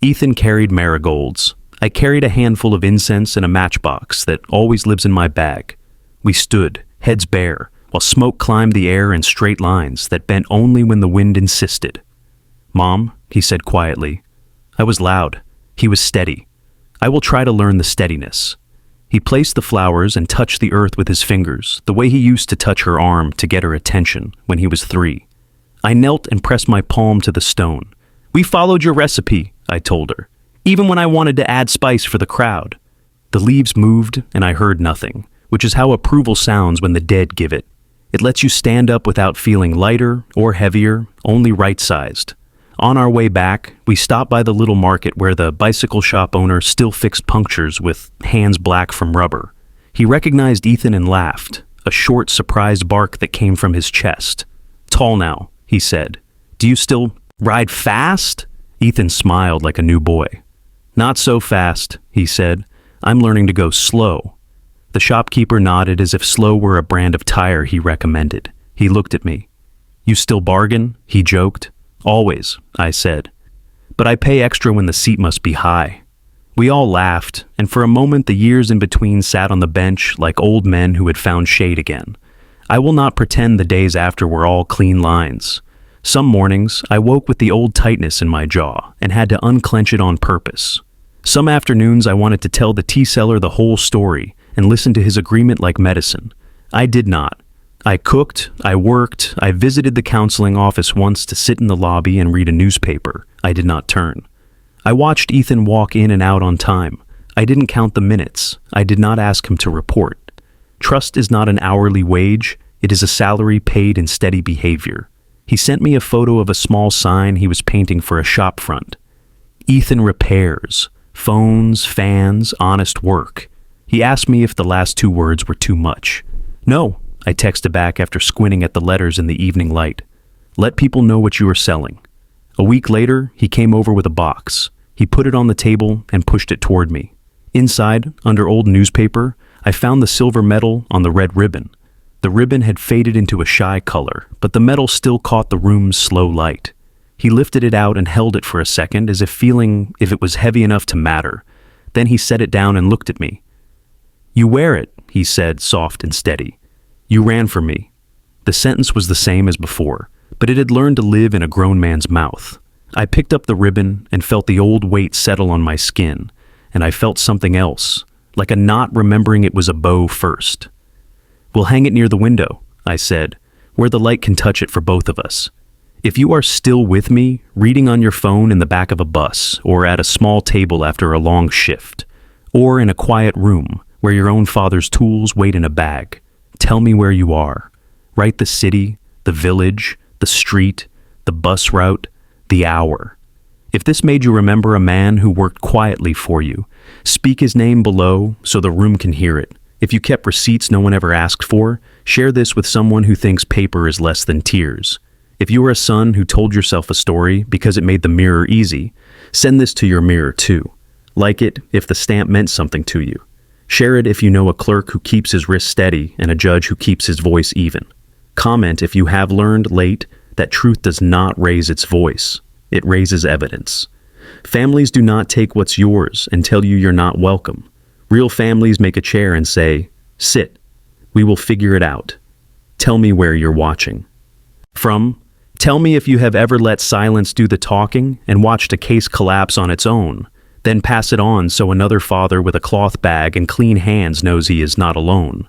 Ethan carried marigolds. I carried a handful of incense and a matchbox that always lives in my bag. We stood, heads bare, while smoke climbed the air in straight lines that bent only when the wind insisted. "Mom," he said quietly. I was loud. He was steady. "I will try to learn the steadiness." He placed the flowers and touched the earth with his fingers, the way he used to touch her arm to get her attention when he was 3. I knelt and pressed my palm to the stone. "We followed your recipe," I told her, "even when I wanted to add spice for the crowd." The leaves moved and I heard nothing, which is how approval sounds when the dead give it. It lets you stand up without feeling lighter or heavier, only right-sized. On our way back, we stopped by the little market where the bicycle shop owner still fixed punctures with hands black from rubber. He recognized Ethan and laughed, a short, surprised bark that came from his chest. "Tall now," he said. "Do you still ride fast?" Ethan smiled like a new boy. "Not so fast," he said. "I'm learning to go slow." The shopkeeper nodded as if slow were a brand of tire he recommended. He looked at me. "You still bargain?" he joked. "Always," I said. "But I pay extra when the seat must be high." We all laughed, and for a moment the years in between sat on the bench like old men who had found shade again. I will not pretend the days after were all clean lines. Some mornings, I woke with the old tightness in my jaw and had to unclench it on purpose. Some afternoons I wanted to tell the tea seller the whole story and listened to his agreement like medicine. I did not. I cooked, I worked, I visited the counseling office once to sit in the lobby and read a newspaper. I did not turn. I watched Ethan walk in and out on time. I didn't count the minutes. I did not ask him to report. Trust is not an hourly wage. It is a salary paid in steady behavior. He sent me a photo of a small sign he was painting for a shop front. Ethan repairs. Phones, fans, honest work. He asked me if the last two words were too much. No, I texted back after squinting at the letters in the evening light. Let people know what you are selling. A week later, he came over with a box. He put it on the table and pushed it toward me. Inside, under old newspaper, I found the silver medal on the red ribbon. The ribbon had faded into a shy color, but the metal still caught the room's slow light. He lifted it out and held it for a second, as if feeling if it was heavy enough to matter. Then he set it down and looked at me. You wear it, he said, soft and steady. You ran for me. The sentence was the same as before, but it had learned to live in a grown man's mouth. I picked up the ribbon and felt the old weight settle on my skin, and I felt something else, like a knot remembering it was a bow first. We'll hang it near the window, I said, where the light can touch it for both of us. If you are still with me, reading on your phone in the back of a bus, or at a small table after a long shift, or in a quiet room where your own father's tools wait in a bag, tell me where you are. Write the city, the village, the street, the bus route, the hour. If this made you remember a man who worked quietly for you, speak his name below so the room can hear it. If you kept receipts no one ever asked for, share this with someone who thinks paper is less than tears. If you were a son who told yourself a story because it made the mirror easy, send this to your mirror too. Like it if the stamp meant something to you. Share it if you know a clerk who keeps his wrist steady and a judge who keeps his voice even. Comment if you have learned late that truth does not raise its voice. It raises evidence. Families do not take what's yours and tell you you're not welcome. Real families make a chair and say, sit. We will figure it out. Tell me where you're watching. From, tell me if you have ever let silence do the talking and watched a case collapse on its own, then pass it on so another father with a cloth bag and clean hands knows he is not alone.